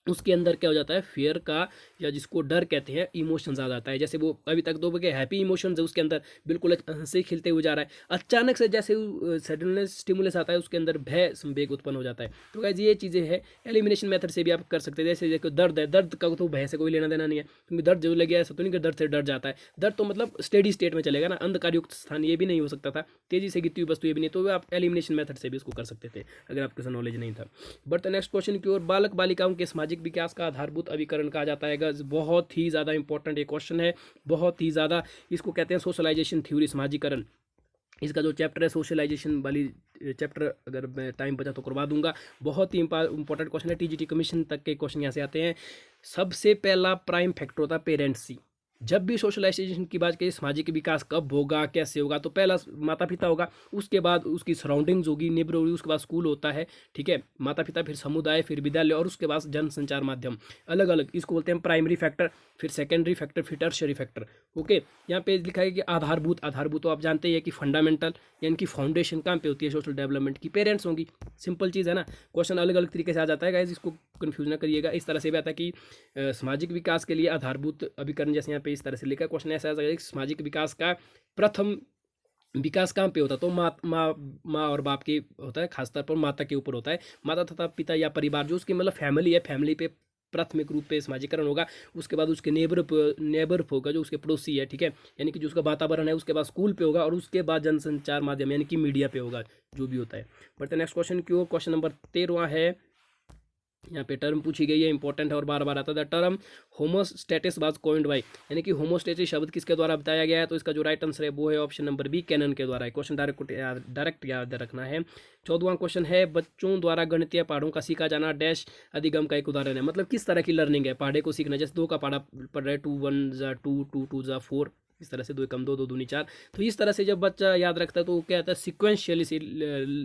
S1: उसके अंदर क्या हो जाता है, फियर का या जिसको डर कहते हैं इमोशंस आ जाता है। जैसे वो अभी तक दो बगे हैप्पी इमोशंस है उसके अंदर, बिल्कुल हंसे खिलते हुए जा रहा है, अचानक से जैसे सडनली स्टिमुलस आता है उसके अंदर भय संवेग उत्पन्न हो जाता है। तो गाइस ये चीज़ें हैं, एलिमिनेशन मेथड से भी आप कर सकते हैं। जैसे देखो दर्द है, दर्द का तो भय से कोई लेना देना नहीं है, क्योंकि दर्द जो लगे ऐसा तो नहीं कि दर्द से डर जाता है, दर्द तो मतलब स्टेडी स्टेट में चलेगा ना, अंधकार युक्त स्थान ये भी नहीं हो सकता था, तेजी से गिरती हुई वस्तु ये भी नहीं, तो आप एलिमिनेशन मेथड से भी इसको कर सकते थे अगर आपके साथ नॉलेज नहीं था। बट नेक्स्ट क्वेश्चन की ओर, बालक बालिकाओं के सामाजिक विकास का आधारभूत अभिकरण कहा जाता है। बहुत ही ज़्यादा इंपॉर्टेंट ये क्वेश्चन है, बहुत ही ज़्यादा। इसको कहते हैं सोशलाइजेशन थ्योरी, समाजीकरण। इसका जो चैप्टर है सोशलाइजेशन वाली चैप्टर, अगर मैं टाइम बचा तो करवा दूंगा। बहुत ही इंपॉर्टेंट क्वेश्चन है, टीजीटी कमीशन तक के क्वेश्चन यहाँ से आते हैं। सबसे पहला प्राइम फैक्टर होता है पेरेंट्स। जब भी सोशलाइजेशन की बात करें, सामाजिक विकास कब होगा, कैसे होगा, तो पहला माता पिता होगा, उसके बाद उसकी सराउंडिंग्स होगी, नेबर होगी, उसके बाद स्कूल होता है, ठीक है, माता पिता, फिर समुदाय, फिर विद्यालय, और उसके बाद जनसंचार माध्यम, अलग अलग, इसको बोलते हैं प्राइमरी फैक्टर, फिर सेकेंडरी फैक्टर, फिर टर्शियरी फैक्टर। ओके, यहाँ पे लिखा है कि आधारभूत, आधारभूत तो आप जानते ही है कि फंडामेंटल, यानी कि फाउंडेशन कहाँ पे होती है सोशल डेवलपमेंट की, पेरेंट्स होंगी। सिंपल चीज़ है ना, क्वेश्चन अलग अलग तरीके से आ जाता है गाइस, इसको कन्फ्यूज ना करिएगा। इस तरह से भी आता है कि सामाजिक विकास के लिए आधारभूत अभिकरण, जैसे यहाँ पे इस तरह से लिखा है, क्वेश्चन ऐसा आ जाएगा कि सामाजिक विकास का प्रथम विकास कहाँ पे होता है, तो माँ और बाप के होता है, खासतौर पर माता के ऊपर होता है। माता तथा पिता या परिवार जो उसकी मतलब फैमिली है, फैमिली पे प्राथमिक रूप पे समाजीकरण होगा। उसके बाद उसके नेबर होगा, जो उसके पड़ोसी है, ठीक है, यानी कि जो उसका वातावरण है। उसके बाद स्कूल पे होगा, और उसके बाद जनसंचार माध्यम यानी कि मीडिया पे होगा, जो भी होता है। बट नेक्स्ट क्वेश्चन की ओर, क्वेश्चन नंबर 13 है। यहाँ पे टर्म पूछी गई है, इंपॉर्टेंट है और बार बार आता है। The term homeostasis was coined bye, यानी कि होमोस्टेटिस शब्द किसके द्वारा बताया गया है, तो इसका जो राइट आंसर है वो है ऑप्शन नंबर बी, कैनन के द्वारा है। क्वेश्चन डायरेक्ट याद रखना है। 14वां क्वेश्चन है, बच्चों द्वारा गणितीय पहाड़ों का सीखा जाना डैश अधिगम का एक उदाहरण है। मतलब किस तरह की लर्निंग है, पहाड़े को सीखना, जैसे 2 का पहाड़ा पढ़ रहे, 2 1 जा 2 2 2 जा 4, इस तरह से 2 कम 2 2 दूनी 4। तो इस तरह से जब बच्चा याद रखता है तो क्या होता है, सिक्वेंशियली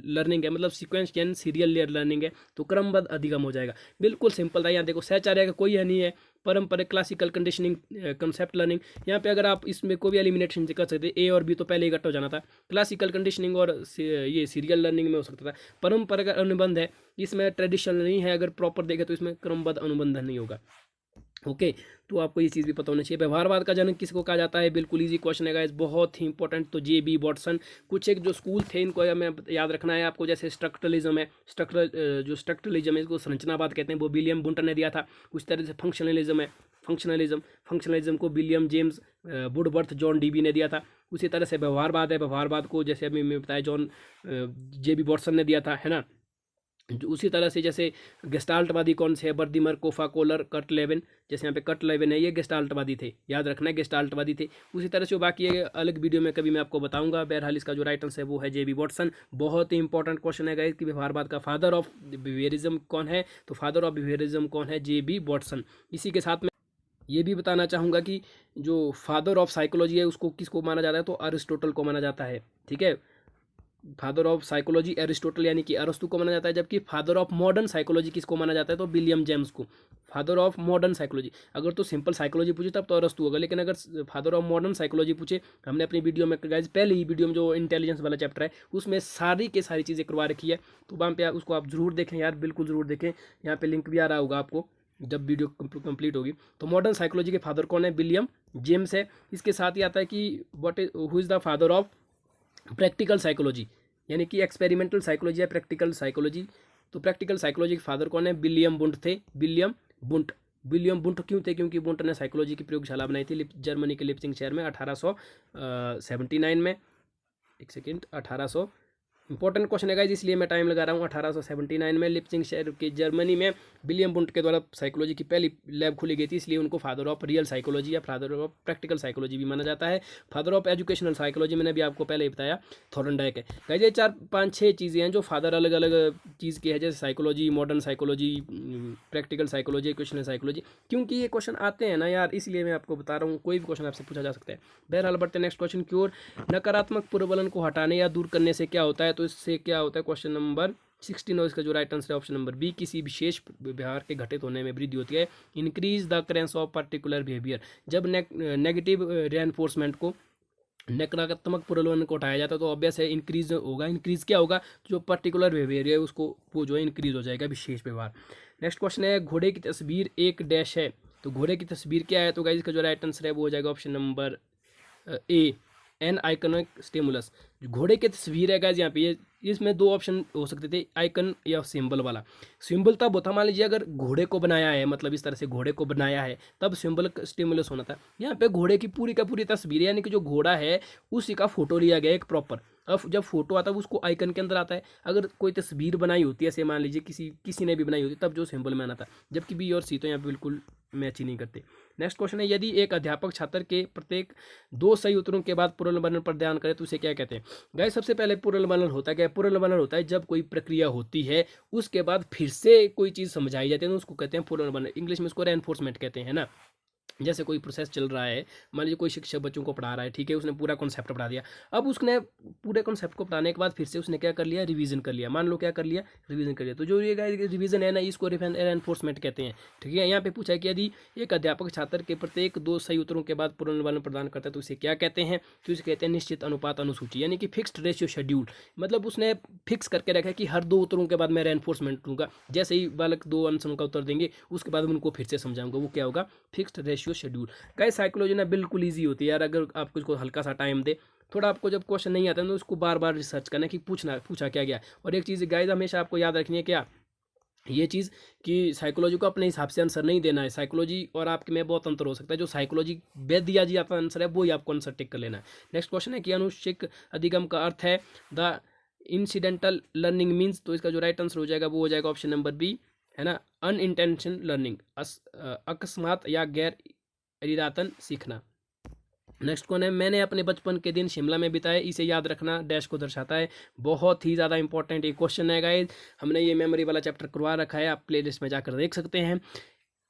S1: लर्निंग है, मतलब सीक्वेंस यानी सीरियल लर्निंग है, तो क्रमबद्ध अधिगम हो जाएगा। बिल्कुल सिंपल था। यहाँ देखो सहचार्य का कोई है नहीं है, परंपरिक क्लासिकल कंडीशनिंग, कंसेप्ट लर्निंग। यहाँ पे अगर आप इसमें कोई भी एलिमिनेशन कर सकते, ए और बी तो पहले इकट्ठा हो जाना था। क्लासिकल कंडीशनिंग और ये सीरियल लर्निंग में हो सकता था। परंपरागत अनुबंध है, इसमें ट्रेडिशनल नहीं है, अगर प्रॉपर देखें तो इसमें क्रमबद्ध अनुबंध नहीं होगा। ओके, तो आपको ये चीज़ भी पता होना चाहिए। व्यवहारवाद का जनक किसको कहा जाता है, बिल्कुल इजी क्वेश्चन है गाइस, बहुत ही इंपॉर्टेंट। तो जे.बी. वॉटसन। कुछ एक जो स्कूल थे इनको हमें याद रखना है आपको, जैसे स्ट्रक्चरलिज्म है, जो स्ट्रक्चरलिज्म है इसको संरचनावाद कहते हैं, वो विलियम बुंटन ने दिया था। उस तरह से फंक्शनलिज्म है, फंक्शनलिज्म को William James Woodworth John dB ने दिया था। उसी तरह से व्यवहारवाद है, व्यवहारवाद को जैसे अभी मैं बताया जॉन जे.बी. वॉटसन ने दिया था, है ना। उसी तरह से जैसे गेस्टाल्टवादी कौन से है, बर्दिमर, कोफा, कोलर, कट लेविन। जैसे यहाँ पे कट लेविन है, ये गेस्टाल्टवादी थे, याद रखना है गेस्टाल्टवादी थे। उसी तरह से बाकी है अलग वीडियो में कभी मैं आपको बताऊंगा। बहरहाल इसका जो राइट आंसर है वो है जे.बी. वॉटसन। बहुत ही इंपॉर्टेंट क्वेश्चन है गाइस कि व्यवहारवाद का फादर ऑफ बिहेवियरिज्म कौन है, तो फादर ऑफ बिहेवियरिज्म कौन है, जे.बी. वॉटसन। इसी के साथ में ये भी बताना चाहूँगा कि जो फादर ऑफ साइकोलॉजी है उसको किसको माना जाता है, तो अरिस्टोटल को माना जाता है, ठीक है। फादर ऑफ साइकोलॉजी एरिस्टोटल यानी कि अरस्तु को माना जाता है, जबकि फादर ऑफ मॉडर्न साइकोलॉजी किसको माना जाता है, तो विलियम जेम्स को। फादर ऑफ मॉडर्न साइकोलॉजी, अगर तो सिंपल साइकोलॉजी पूछे तब तो अरस्तु होगा, लेकिन अगर फादर ऑफ मॉडर्न साइकोलॉजी पूछे, हमने अपनी वीडियो में गाइस पहले ही वीडियो में जो इंटेलिजेंस वाला चैप्टर है उसमें सारी के सारी चीज़ें करवा रखी है, तो वहाँ पे उसको आप जरूर देखें यार, बिल्कुल ज़रूर देखें। यहाँ पे लिंक भी आ रहा होगा आपको जब वीडियो कंप्लीट होगी। तो मॉडर्न साइकोलॉजी के फादर कौन है, विलियम जेम्स है। इसके साथ ही आता है कि what is who is the father of practical psychology, यानी कि एक्सपेरिमेंटल साइकोलॉजी या प्रैक्टिकल साइकोलॉजी। तो प्रैक्टिकल साइकोलॉजी के फादर कौन है? विलियम बुंट थे। विलियम बुंट। विलियम बुंट क्यों थे? क्योंकि बुंट ने साइकोलॉजी की प्रयोगशाला बनाई थी जर्मनी के लिप्सिंग शहर में 1879 में। एक सेकेंड, 1800, इंपॉर्टेंट क्वेश्चन है गाइस, इसलिए मैं टाइम लगा रहा हूँ। 1879 में लिप्सिंग शहर के जर्मनी में विलियम बुंट के द्वारा साइकोलॉजी की पहली लैब खोली गई थी, इसलिए उनको फादर ऑफ रियल साइकोलॉजी या फादर ऑफ प्रैक्टिकल साइकोलॉजी भी माना जाता है। फादर ऑफ एजुकेशनल साइकोलॉजी मैंने भी आपको पहले ही बताया, थॉर्नडाइक है। गाइस ये 4-5-6 चीज़ें हैं जो फादर अलग अलग चीज़ की है, जैसे psychology, modern psychology, practical psychology, educational psychology. क्योंकि ये क्वेश्चन आते हैं ना यार, इसलिए मैं आपको बता रहा हूँ, कोई भी क्वेश्चन आपसे पूछा जा सकता है। बहरहाल बढ़ते हैं नेक्स्ट क्वेश्चन की ओर। नकारात्मक पूर्वलन को हटाने या दूर करने से क्या होता है? तो इससे क्या होता है, क्वेश्चन नंबर 16 और इसका जो राइट आंसर है ऑप्शन नंबर बी, किसी विशेष व्यवहार के घटित होने में वृद्धि होती है। Increase the occurrence of particular behaviour, जब नेगेटिव रेनफोर्समेंट को, नकारात्मक पूर्वलन को हटाया जाता है तो ऑब्वियस है इंक्रीज होगा। इंक्रीज क्या होगा? जो पर्टिकुलर बिहेवियर है उसको, वो जो है इंक्रीज हो जाएगा, विशेष व्यवहार। नेक्स्ट क्वेश्चन है, घोड़े की तस्वीर एक डैश है। तो घोड़े की तस्वीर क्या है? तो गाइस इसका जो राइट आंसर है वो हो जाएगा option number A, an iconic stimulus. घोड़े की तस्वीर है गाइस यहाँ पे, ये इसमें 2 ऑप्शन हो सकते थे, आइकन या सिंबल वाला। सिंबल तब होता, मान लीजिए अगर घोड़े को बनाया है, मतलब इस तरह से घोड़े को बनाया है, तब सिंबल स्टिमुलस होना था। यहाँ पे घोड़े की पूरी का पूरी तस्वीर, यानी कि जो घोड़ा है उसी का फोटो लिया गया एक प्रॉपर। अब जब फोटो आता है उसको आइकन के अंदर आता है। अगर कोई तस्वीर बनाई होती है, ऐसे मान लीजिए किसी ने भी बनाई होती, तब जो सिंबल में आना था, जबकि बी और सी तो यहाँ पे बिल्कुल मैच ही नहीं करते। नेक्स्ट क्वेश्चन है, यदि एक अध्यापक छात्र के प्रत्येक 2 सही उत्तरों के बाद पूर्वनिर्धारण प्रदान करे तो उसे क्या कहते हैं? गाइस सबसे पहले पूर्वनिर्धारण होता है क्या? पूर्वनिर्धारण होता है जब कोई प्रक्रिया होती है उसके बाद फिर से कोई चीज़ समझाई जाती है तो उसको कहते हैं पूर्वनिर्धारण। इंग्लिश में उसको रेनफोर्समेंट कहते हैं ना। जैसे कोई प्रोसेस चल रहा है, मान लीजिए कोई शिक्षक बच्चों को पढ़ा रहा है, ठीक है, उसने पूरा कॉन्सेप्ट पढ़ा दिया। अब उसने पूरे कॉन्सेप्ट को पढ़ाने के बाद फिर से उसने क्या कर लिया? रिवीजन कर लिया। मान लो क्या कर लिया? रिवीजन कर लिया। तो जो ये रिवीजन है ना, इसको रेनफोर्समेंट कहते हैं। ठीक है, यहाँ पे पूछा है कि यदि एक अध्यापक छात्र के प्रत्येक 2 सही उत्तरों के बाद पूर्वनिर्धारण प्रदान करता है तो उसे क्या कहते हैं? तो इसे कहते हैं निश्चित अनुपात अनुसूची, यानी कि फिक्स्ड रेशियो शेड्यूल। मतलब उसने फिक्स करके रखा है कि हर 2 उत्तरों के बाद मैं रेनफोर्समेंट दूंगा। जैसे ही बालक 2 आंसरों का उत्तर देंगे उसके बाद उनको फिर से समझाऊंगा, वो क्या होगा? Fixed ratio schedule. साइकोलॉजी ना बिल्कुल इजी होती है यार, अगर आपको इसको हल्का सा टाइम दे। थोड़ा आपको जब क्वेश्चन नहीं आता है तो उसको बार बार रिसर्च करना कि पूछा क्या गया। और एक चीज़ गाइस हमेशा आपको याद रखनी है, क्या ये चीज़ कि साइकोलॉजी को अपने हिसाब से आंसर नहीं देना है। साइकोलॉजी और आपके में बहुत अंतर हो सकता है। जो साइकोलॉजी बेद दिया जी आपका आंसर है, वो ही आपको आंसर टिक कर लेना है। नेक्स्ट क्वेश्चन है कि अनुशिक अधिगम का अर्थ है द इंसिडेंटल लर्निंग मीन्स। तो इसका जो राइट आंसर हो जाएगा वो हो जाएगा ऑप्शन नंबर बी, है ना, अनइंटेंशनल लर्निंग, अकस्मात या गैर इरादतन सीखना। नेक्स्ट कौन है, मैंने अपने बचपन के दिन शिमला में बिताए, इसे याद रखना डैश को दर्शाता है। बहुत ही ज़्यादा इंपॉर्टेंट ये क्वेश्चन है गाइज, हमने ये मेमोरी वाला चैप्टर करवा रखा है, आप प्लेलिस्ट में जाकर देख सकते हैं।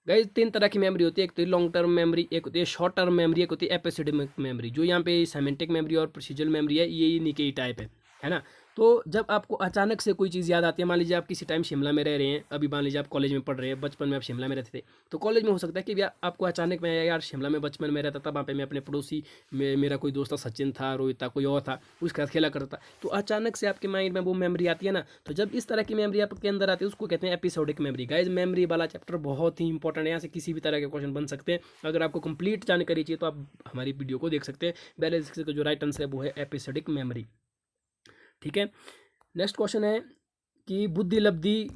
S1: गाइज 3 तरह की मेमोरी होती है, एक तो लॉन्ग टर्म मेमोरी, एक होती है शॉर्ट टर्म मेमोरी, एक होती है एपिसोडिक मेमोरी। जो यहाँ पे सेमेंटिक मेमोरी और प्रोसीजरल मेमोरी है, ये इन्हीं के टाइप है ना। तो जब आपको अचानक से कोई चीज़ याद आती है, मान लीजिए आप किसी टाइम शिमला में रह रहे हैं, अभी मान लीजिए आप कॉलेज में पढ़ रहे हैं, बचपन में आप शिमला में रहते थे, तो कॉलेज में हो सकता है कि आपको अचानक में यार शिमला में बचपन में रहता था, वहाँ पे मैं अपने पड़ोसी में मेरा कोई दोस्त था, सचिन था, रोहित था, कोई और था, उसके साथ खेला करता था। तो अचानक से आपके माइंड में वो मेमोरी आती है ना, तो जब इस तरह की मेमोरी आपके अंदर आती है उसको कहते हैं एपिसोडिक मेमोरी। गाइज मेमोरी वाला चैप्टर बहुत ही इंपॉर्टेंट है, यहाँ से किसी भी तरह के क्वेश्चन बन सकते हैं। अगर आपको कंप्लीट जानकारी चाहिए तो आप हमारी वीडियो को देख सकते हैं। बैलेंस का जो राइट आंसर है वो है एपिसोडिक मेमोरी। ठीक है, नेक्स्ट क्वेश्चन है कि बुद्धि लब्धि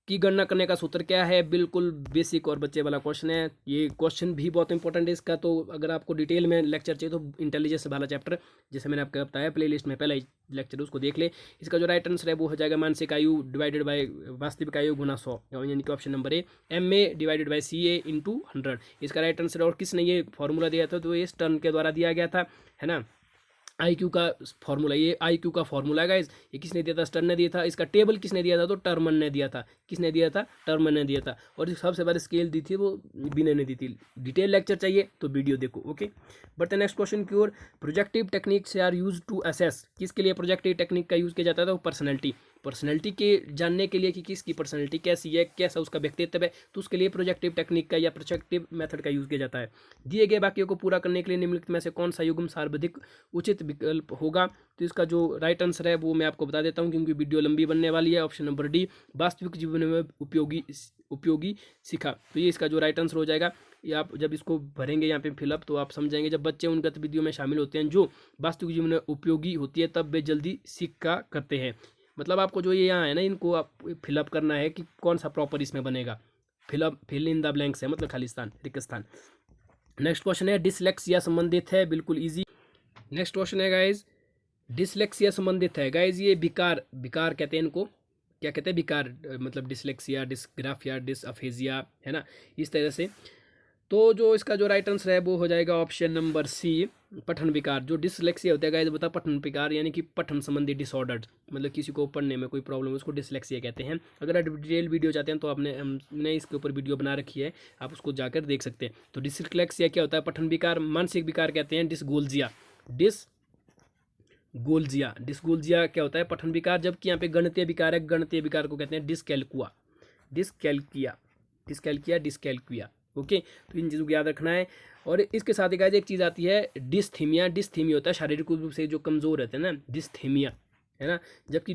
S1: की गणना करने का सूत्र क्या है। बिल्कुल बेसिक और बच्चे वाला क्वेश्चन है, ये क्वेश्चन भी बहुत इंपॉर्टेंट है इसका। तो अगर आपको डिटेल में लेक्चर चाहिए तो इंटेलिजेंस वाला चैप्टर, जैसे मैंने आपको बताया प्लेलिस्ट में पहला ही लेक्चर, उसको देख ले। इसका जो राइट आंसर है वो हो जाएगा मानसिक आयु डिवाइडेड बाय वास्तविक आयु गुना 100, यानी कि option number A, MA divided by CA into 100 इसका राइट आंसर। और किसने ये फॉर्मूला दिया था? तो ये स्टर्न के द्वारा दिया गया था, है ना। IQ का फॉर्मूला, ये IQ का फॉर्मूला है गाइस, ये किसने दिया था? स्टर्न ने दिया था। इसका टेबल किसने दिया था? तो टर्मन ने दिया था। किसने दिया था? टर्मन ने दिया था। और सबसे बड़ी स्केल दी थी वो विनय ने दी थी। डिटेल लेक्चर चाहिए तो वीडियो देखो, ओके। बट नेक्स्ट क्वेश्चन की ओर, projective techniques are used to assess. किसके लिए प्रोजेक्टिव टेक्निक का यूज़ किया जाता है? तो पर्सनैलिटी के जानने के लिए कि किसकी पर्सनैलिटी कैसी है, कैसा उसका व्यक्तित्व है, तो उसके लिए प्रोजेक्टिव टेक्निक का या प्रोजेक्टिव मेथड का यूज़ किया जाता है। दिए गए वाक्यों को पूरा करने के लिए निम्नलिखित में से कौन सा युग्म सर्वाधिक उचित विकल्प होगा? तो इसका जो राइट आंसर है वो मैं आपको बता देता हूँ क्योंकि वीडियो लंबी बनने वाली है। ऑप्शन नंबर डी, वास्तविक जीवन में उपयोगी सीखा। तो ये इसका जो राइट आंसर हो जाएगा। या आप जब इसको भरेंगे यहाँ पे फिलअप तो आप समझेंगे। जब बच्चे उन गतिविधियों में शामिल होते हैं जो वास्तविक जीवन में उपयोगी होती है तब वे जल्दी सीखा करते हैं। मतलब आपको जो ये यहाँ है ना, इनको आप फिलअप करना है कि कौन सा प्रॉपर इसमें बनेगा। फिल इन द ब्लैंक्स है, मतलब खाली स्थान, रिक्त स्थान। नेक्स्ट क्वेश्चन है डिसलेक्सिया संबंधित है, बिल्कुल ईजी। नेक्स्ट क्वेश्चन है गाइज, डिसलेक्सिया संबंधित है गाइज, ये विकार कहते हैं इनको, क्या कहते हैं विकार, मतलब डिसलेक्सिया, डिसग्राफिया, डिसअफेजिया, है ना, इस तरह से। तो जो इसका जो राइट आंसर है वो हो जाएगा ऑप्शन नंबर सी, पठन विकार। जो डिसलेक्सिया होता है गाइस बता, पठन विकार यानी कि पठन संबंधी डिसऑर्डर, मतलब किसी को पढ़ने में कोई प्रॉब्लम है उसको डिसलेक्सिया कहते हैं। अगर आप डिटेल वीडियो चाहते हैं तो हमने इसके ऊपर वीडियो बना रखी है, आप उसको जाकर देख सकते हैं। तो डिसलेक्सिया क्या होता है, पठन विकार। मानसिक विकार कहते हैं डिसगोल्जिया, डिसगोल्जिया क्या होता है, पठन विकार। जबकि यहाँ पे गणितीय विकार है, गणितीय विकार को कहते हैं डिसकैल्कुया। ओके, तो इन चीज़ों को याद रखना है। और इसके साथ ही गाइस एक चीज़ आती है डिस्थीमिया होता है शारीरिक रूप से जो कमज़ोर रहते हैं ना, डिस्थीमिया, है ना। जबकि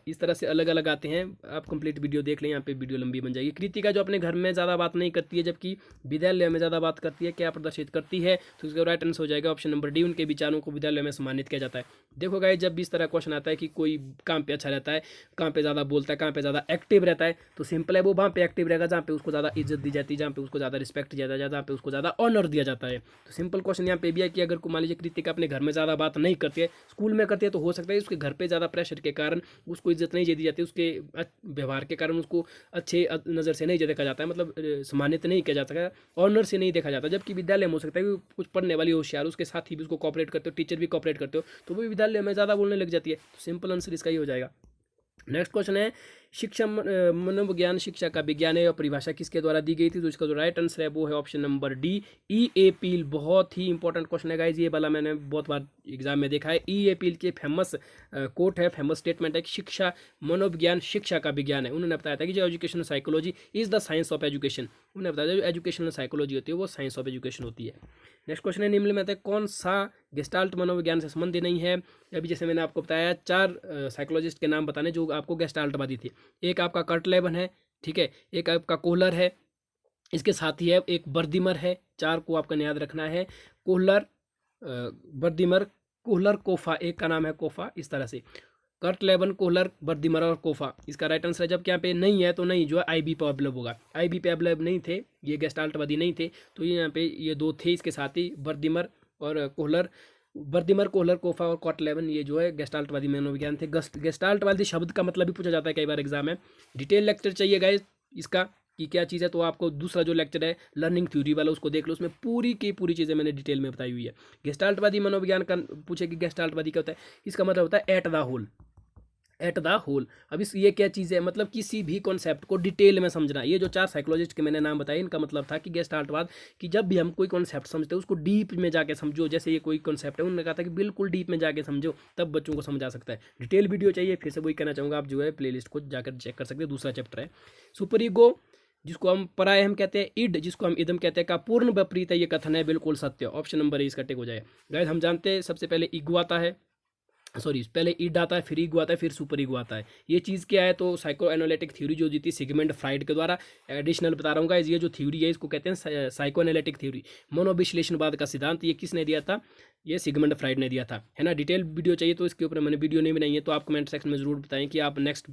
S1: इस तरह से अलग अलग आते हैं, आप कंप्लीट वीडियो देख लें, यहाँ पे वीडियो लंबी बन जाएगी। कृतिका जो अपने घर में ज़्यादा बात नहीं करती है जबकि विद्यालय में ज़्यादा बात करती है, क्या प्रदर्शित करती है, तो इसका राइट आंसर हो जाएगा ऑप्शन नंबर डी, उनके विचारों को विद्यालय में सम्मानित किया जाता है। देखो गाइस, जब भी इस तरह क्वेश्चन आता है कि कोई काम पे अच्छा रहता है, काम पे ज़्यादा बोलता है, काम पे ज़्यादा एक्टिव रहता है, तो सिंपल है वो वहाँ पे एक्टिव रहेगा जहाँ पे उसको ज़्यादा इज्जत दी जाती है, जहाँ पे उसको ज़्यादा रिस्पेक्ट दिया जाता है, जहाँ पे उसको ज़्यादा ऑनर दिया जाता है। तो सिंपल क्वेश्चन यहाँ पे भी है कि अगर मान लीजिए कृतिका अपने घर में ज़्यादा बात नहीं करती है, स्कूल में करती है, तो हो सकता है उसके घर पे ज़्यादा प्रेशर के कारण उसको इज्जत नहीं दी जाती, उसके व्यवहार के कारण उसको अच्छे नज़र से नहीं देखा जाता है, मतलब सम्मानित नहीं किया जाता है, ऑनर से नहीं देखा जाता। जबकि विद्यालय में हो सकता है कि कुछ पढ़ने वाली होशियार, उसके साथ ही भी उसको कॉपरेट करते हो, टीचर भी कॉपरेट करते हो, तो वो विद्यालय में ज़्यादा बोलने लग जाती है। तो सिंपल आंसर इसका ही हो जाएगा। नेक्स्ट क्वेश्चन है शिक्षा मनोविज्ञान शिक्षा का विज्ञान है और परिभाषा किसके द्वारा दी गई थी, तो इसका जो राइट आंसर है वो है ऑप्शन नंबर डी, ई.ए. पील। बहुत ही इंपॉर्टेंट क्वेश्चन है गाइज, ये वाला मैंने बहुत बार एग्जाम में देखा है। ई.ए. पील के फेमस कोट है, फेमस स्टेटमेंट है कि शिक्षा मनोविज्ञान शिक्षा का विज्ञान है। उन्होंने बताया था कि जो educational psychology is the science of education, उन्होंने बताया जो एजुकेशनल साइकोलॉजी होती है वो साइंस ऑफ एजुकेशन होती है। नेक्स्ट क्वेश्चन है निम्न में आता है कौन सा गेस्टाल्ट मनोविज्ञान से संबंधित नहीं है। अभी जैसे मैंने आपको बताया 4 साइकोलॉजिस्ट के नाम बताने जो आपको गेस्टाल्टवादी थे। एक आपका कर्ट लेबन है, ठीक है, एक आपका कोहलर है, इसके साथ ही है एक बर्दिमर है। 4 को आपका याद रखना है, कोहलर, बर्दिमर, कोहलर, कोफा, एक का नाम है कोफा, इस तरह से कर्ट लेबन, कोहलर, बर्दिमर और कोफा इसका राइट आंसर है। जबकि यहाँ पे नहीं है तो नहीं जो है आई.बी. पैवलोव होगा। आई.बी. पैवलोव नहीं थे, ये गेस्टाल्टवादी नहीं थे, तो ये यहाँ पे ये 2 थे। इसके साथ ही बर्दिमर और कोहलर, बर्दिमर, कोहलर, कोफा और कर्ट लेबन ये जो है गेस्टाल्टवादी मनोविज्ञान थे। गेस्टाल्टवादी शब्द का मतलब भी पूछा जाता है कई बार एग्जाम में। डिटेल लेक्चर चाहिए गाइस इसका कि क्या चीज़ है, तो आपको दूसरा जो लेक्चर है लर्निंग थ्योरी वाला उसको देख लो, उसमें पूरी की पूरी चीज़ें मैंने डिटेल में बताई हुई है। गेस्टाल्टवादी मनोविज्ञान का पूछे कि गेस्टाल्टवादी क्या होता है, इसका मतलब होता है at the whole, at the whole. अब इस ये क्या चीज़ है, मतलब किसी भी कॉन्सेप्ट को डिटेल में समझना। ये जो 4 साइकोलॉजिस्ट के मैंने नाम बताए इनका मतलब था कि गेस्टाल्टवाद कि जब भी हम कोई कॉन्सेप्ट समझते हैं उसको डीप में जाके समझो। जैसे ये कोई कॉन्सेप्ट है, उन्होंने कहा था कि बिल्कुल डीप में जाके समझो, तब बच्चों को समझ आ सकता है। डिटेल वीडियो चाहिए, फिर से वही कहना चाहूँगा, आप जो है प्लेलिस्ट को जाकर चेक कर सकते हैं। दूसरा चैप्टर है सुपर ईगो, जिसको हम पराय हम कहते हैं, इड जिसको हम इदम कहते हैं, का पूर्ण विपरीत है ये कथन है, बिल्कुल सत्य। ऑप्शन नंबर ए इसका टिक हो जाए। गाइस हम जानते हैं सबसे पहले ईगो आता है, सॉरी पहले ईड आता है, फिर ईगो आता है, फिर सुपर ईगो आता है। ये चीज़ क्या है, तो साइको एनालिटिक थ्योरी जो दी थी सिगमंड फ्राइड के द्वारा। एडिशनल बता रहा हूँ गाइस, ये जो थ्योरी है इसको कहते हैं साइको एनालिटिक थ्योरी। मनोविश्लेषणवाद का सिद्धांत ये किसने दिया था, ये सिगमंड फ्राइड ने दिया था, है ना। डिटेल वीडियो चाहिए तो इसके ऊपर मैंने वीडियो नहीं बनाई है, तो आप कमेंट सेक्शन में ज़रूर बताएं कि आप नेक्स्ट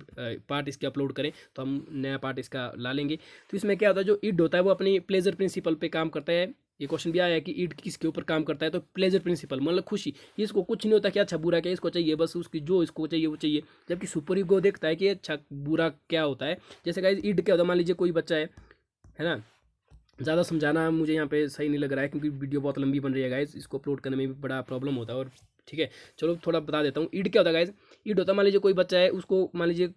S1: पार्ट इसके अपलोड करें, तो हम नया पार्ट इसका ला लेंगे। तो इसमें क्या होता है, जो ईड होता है वो अपनी प्लेजर प्रिंसिपल पे काम करता है। ये क्वेश्चन भी आया है कि ईड किसके ऊपर काम करता है, तो प्लेजर प्रिंसिपल मतलब खुशी। इसको कुछ नहीं होता कि अच्छा बुरा क्या इसको चाहिए, बस उसकी जो इसको चाहिए वो चाहिए। जबकि सुपर ईगो देखता है कि अच्छा बुरा क्या होता है। जैसे गाइस ईड क्या होता है, मान लीजिए कोई बच्चा है ना, ज़्यादा समझाना मुझे यहाँ पे सही नहीं लग रहा है क्योंकि वीडियो बहुत लंबी बन रही है गाइस, इसको अपलोड करने में भी बड़ा प्रॉब्लम होता है। और ठीक है चलो थोड़ा बता देता हूँ। ईड क्या होता है गाइस, ईड होता है मान लीजिए कोई बच्चा है, उसको मान लीजिए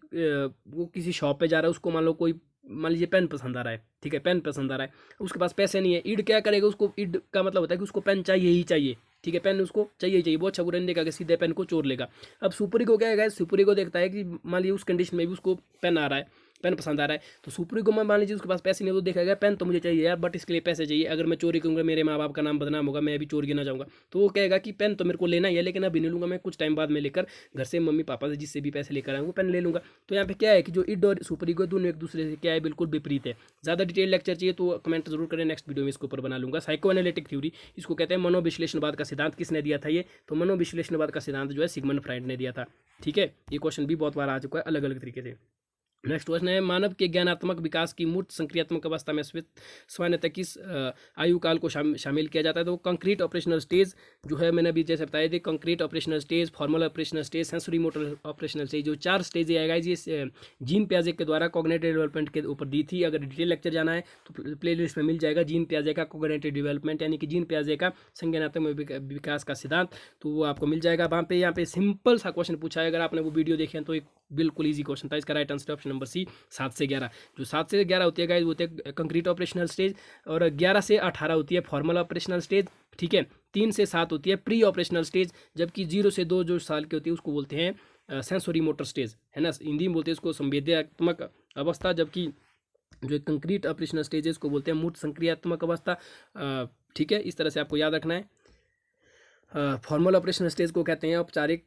S1: वो किसी शॉप पे जा रहा है, उसको मान लो कोई मान लीजिए पेन पसंद आ रहा है, ठीक है, पेन पसंद आ रहा है, उसके पास पैसे नहीं है। ईड क्या करेगा, उसको ईड का मतलब होता है कि उसको पेन चाहिए ही चाहिए, ठीक है, पेन उसको चाहिए ही चाहिए, वो अच्छा बुरा नहीं देखा कि सीधे पेन को चोर लेगा। अब सुपर ईगो क्या है गाइस, सुपर ईगो देखता है कि मान लीजिए उस कंडीशन में भी उसको पेन आ रहा है, पेन पसंद आ रहा है। तो सुप्री को मान लीजिए उसके पास पैसे नहीं, तो देखा गया पेन तो मुझे चाहिए यार, बट इसके लिए पैसे चाहिए, अगर मैं चोरी करूँगा मेरे माँ बाप का नाम बदनाम होगा, मैं अभी चोर गिना जाऊँगा, तो वो कहेगा कि पेन तो मेरे को लेना ही है, लेकिन अभी नहीं लूँगा, मैं कुछ टाइम बाद में लेकर घर से मम्मी पापा से जिससे भी पैसे लेकर आऊँगा पेन ले लूँगा। तो यहाँ पे क्या है कि जो इड और सुपर ईगो दोनों एक दूसरे से क्या है, बिल्कुल विपरीत है। ज़्यादा डिटेल लेक्चर चाहिए तो कमेंट जरूर करें, नेक्स्ट वीडियो में इसके ऊपर बना लूँगा। साइको एनालिटिक थ्योरी इसको कहते हैं, मनोविश्लेषणवाद का सिद्धांत किसने दिया था ये, तो मनोविश्लेषणवाद का सिद्धांत जो है सिगमंड फ्राइड ने दिया था। ठीक है, ये क्वेश्चन भी बहुत बार आ चुका है अलग अलग तरीके से। नेक्स्ट क्वेश्चन है, मानव के ज्ञानात्मक विकास की मूर्त संक्रियात्मक अवस्था में सामान्यतः किस आयु काल को शामिल किया जाता है, तो कंक्रीट ऑपरेशनल स्टेज जो है, मैंने अभी जैसे बताया थी, concrete operational stage, formal operational stage, sensory motor operational stage, जो 4 स्टेज आएगा ये जीन पियाजे के द्वारा कॉग्निटिव डेवलपमेंट के ऊपर दी थी। अगर डिटेल लेक्चर जाना है तो प्ले लिस्ट में मिल जाएगा, जीन पियाजे का कॉग्निटिव डेवलपमेंट, यानी कि जीन पियाजे का संज्ञानात्मक विकास का सिद्धांत, तो वो आपको मिल जाएगा वहाँ पे। यहाँ पे सिंपल सा क्वेश्चन पूछा है, अगर आपने वो वीडियो देखे तो एक बिल्कुल ईजी क्वेश्चन था। इसका right answer option number C 7 से 11। जो 7 से 11 होती है गाइस वो होते हैं कंक्रीट ऑपरेशनल स्टेज, और 11 से 18 होती है फॉर्मल ऑपरेशनल स्टेज। ठीक है, 3 से 7 होती है प्री ऑपरेशनल स्टेज, जबकि 0 से 2 जो साल की होती है उसको बोलते हैं सेंसोरी मोटर स्टेज, है ना, हिंदी में बोलते हैं इसको संवेदनात्मक अवस्था, जबकि जो कंक्रीट ऑपरेशनल स्टेज है उसको बोलते हैं मूर्त संक्रियात्मक अवस्था। ठीक है, इस तरह से आपको याद रखना है। फॉर्मल ऑपरेशनल स्टेज को कहते हैं औपचारिक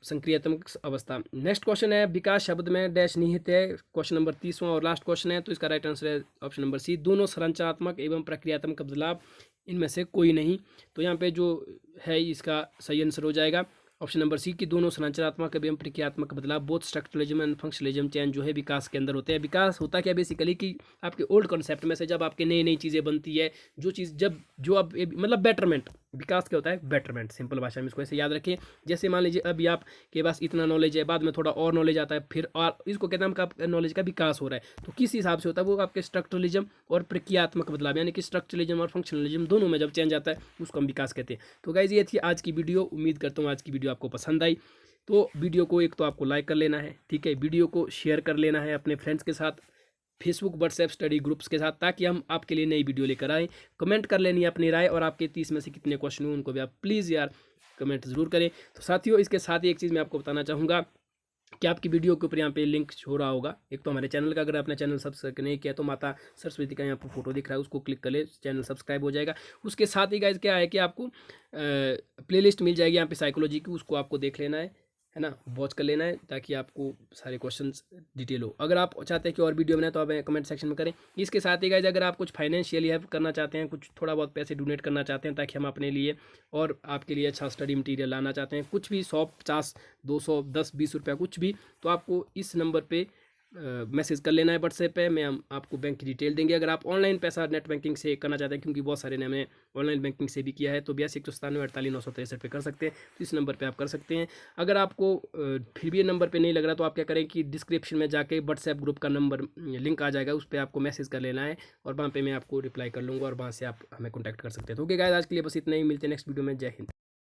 S1: संक्रियात्मक अवस्था। नेक्स्ट क्वेश्चन है, विकास शब्द में डैश निहित है, क्वेश्चन नंबर 30वां और लास्ट क्वेश्चन है, तो इसका राइट आंसर है ऑप्शन नंबर सी, दोनों संरचनात्मक एवं प्रक्रियात्मक बदलाव, इनमें से कोई नहीं। तो यहाँ पे जो है इसका सही आंसर हो जाएगा ऑप्शन नंबर सी की दोनों संरचनात्मक एवं प्रक्रियात्मक बदलाव, both structuralism and functionalism change जो है विकास के अंदर होते हैं। विकास होता क्या बेसिकली कि आपके ओल्ड कॉन्सेप्ट में से जब आपके नई नई चीज़ें बनती है, जो चीज़ जब जो अब मतलब बेटरमेंट, विकास क्या होता है, बेटरमेंट, सिंपल भाषा में इसको ऐसे याद रखिए। जैसे मान लीजिए अभी आपके पास इतना नॉलेज है, बाद में थोड़ा और नॉलेज आता है, फिर और इसको कहते हैं आपका नॉलेज का विकास हो रहा है। तो किस हिसाब से होता है वो आपके स्ट्रक्चरलिज्म और प्रक्रियात्मक बदलाव, यानी कि स्ट्रक्चरलिज्म और फंक्शनलिज्म दोनों में जब चेंज आता है उसको हम विकास कहते हैं। तो गाइज ये थी आज की वीडियो, उम्मीद करता हूँ आज की वीडियो आपको पसंद आई। तो वीडियो को एक तो आपको लाइक कर लेना है, ठीक है, वीडियो को शेयर कर लेना है अपने फ्रेंड्स के साथ, फेसबुक व्हाट्सएप स्टडी ग्रुप्स के साथ, ताकि हम आपके लिए नई वीडियो लेकर आएँ। कमेंट कर लेनी है अपनी राय, और आपके 30 में से कितने क्वेश्चन हुए उनको भी आप प्लीज़ यार कमेंट ज़रूर करें। तो साथियों इसके साथ ही एक चीज़ मैं आपको बताना चाहूँगा कि आपकी वीडियो के ऊपर यहाँ पे लिंक हो रहा होगा, एक तो हमारे चैनल का, अगर आपने चैनल सब्सक्राइब नहीं किया तो माता सरस्वती का यहाँ पर फोटो दिख रहा है, उसको क्लिक कर ले, चैनल सब्सक्राइब हो जाएगा। उसके साथ ही गाइज क्या है कि आपको प्लेलिस्ट मिल जाएगी यहाँ पे साइकोलॉजी की, उसको आपको देख लेना है ना, वॉच कर लेना है, ताकि आपको सारे क्वेश्चंस डिटेल हो। अगर आप चाहते हैं कि और वीडियो बनाए तो आप कमेंट सेक्शन में करें। इसके साथ ही गाइज अगर आप कुछ फाइनेंशियली हेल्प करना चाहते हैं, कुछ थोड़ा बहुत पैसे डोनेट करना चाहते हैं, ताकि हम अपने लिए और आपके लिए अच्छा स्टडी मटेरियल लाना चाहते हैं, कुछ भी 100, 50, 200, 10, 20 रुपया कुछ भी, तो आपको इस नंबर पर मैसेज कर लेना है व्हाट्सएप पे, मैं आपको बैंक की डिटेल देंगे। अगर आप ऑनलाइन पैसा नेट बैंकिंग से करना चाहते हैं, क्योंकि बहुत सारे ने हमें ऑनलाइन बैंकिंग से भी किया है, तो 82 197 48 963 पे कर सकते हैं, तो इस नंबर पे आप कर सकते हैं। अगर आपको फिर भी ये नंबर पे नहीं लग रहा तो आप क्या करें कि डिस्क्रिप्शन में जाके व्हाट्सएप ग्रुप का नंबर लिंक आ जाएगा, उस पर आपको मैसेज कर लेना है, और वहाँ पर मैं आपको रिप्लाई कर लूँगा, और वहाँ से आप हमें कॉन्टैक्ट कर सकते हैं। तो ओके गाइस, आज के लिए बस इतना ही, मिलते हैं नेक्स्ट वीडियो में। जय हिंद।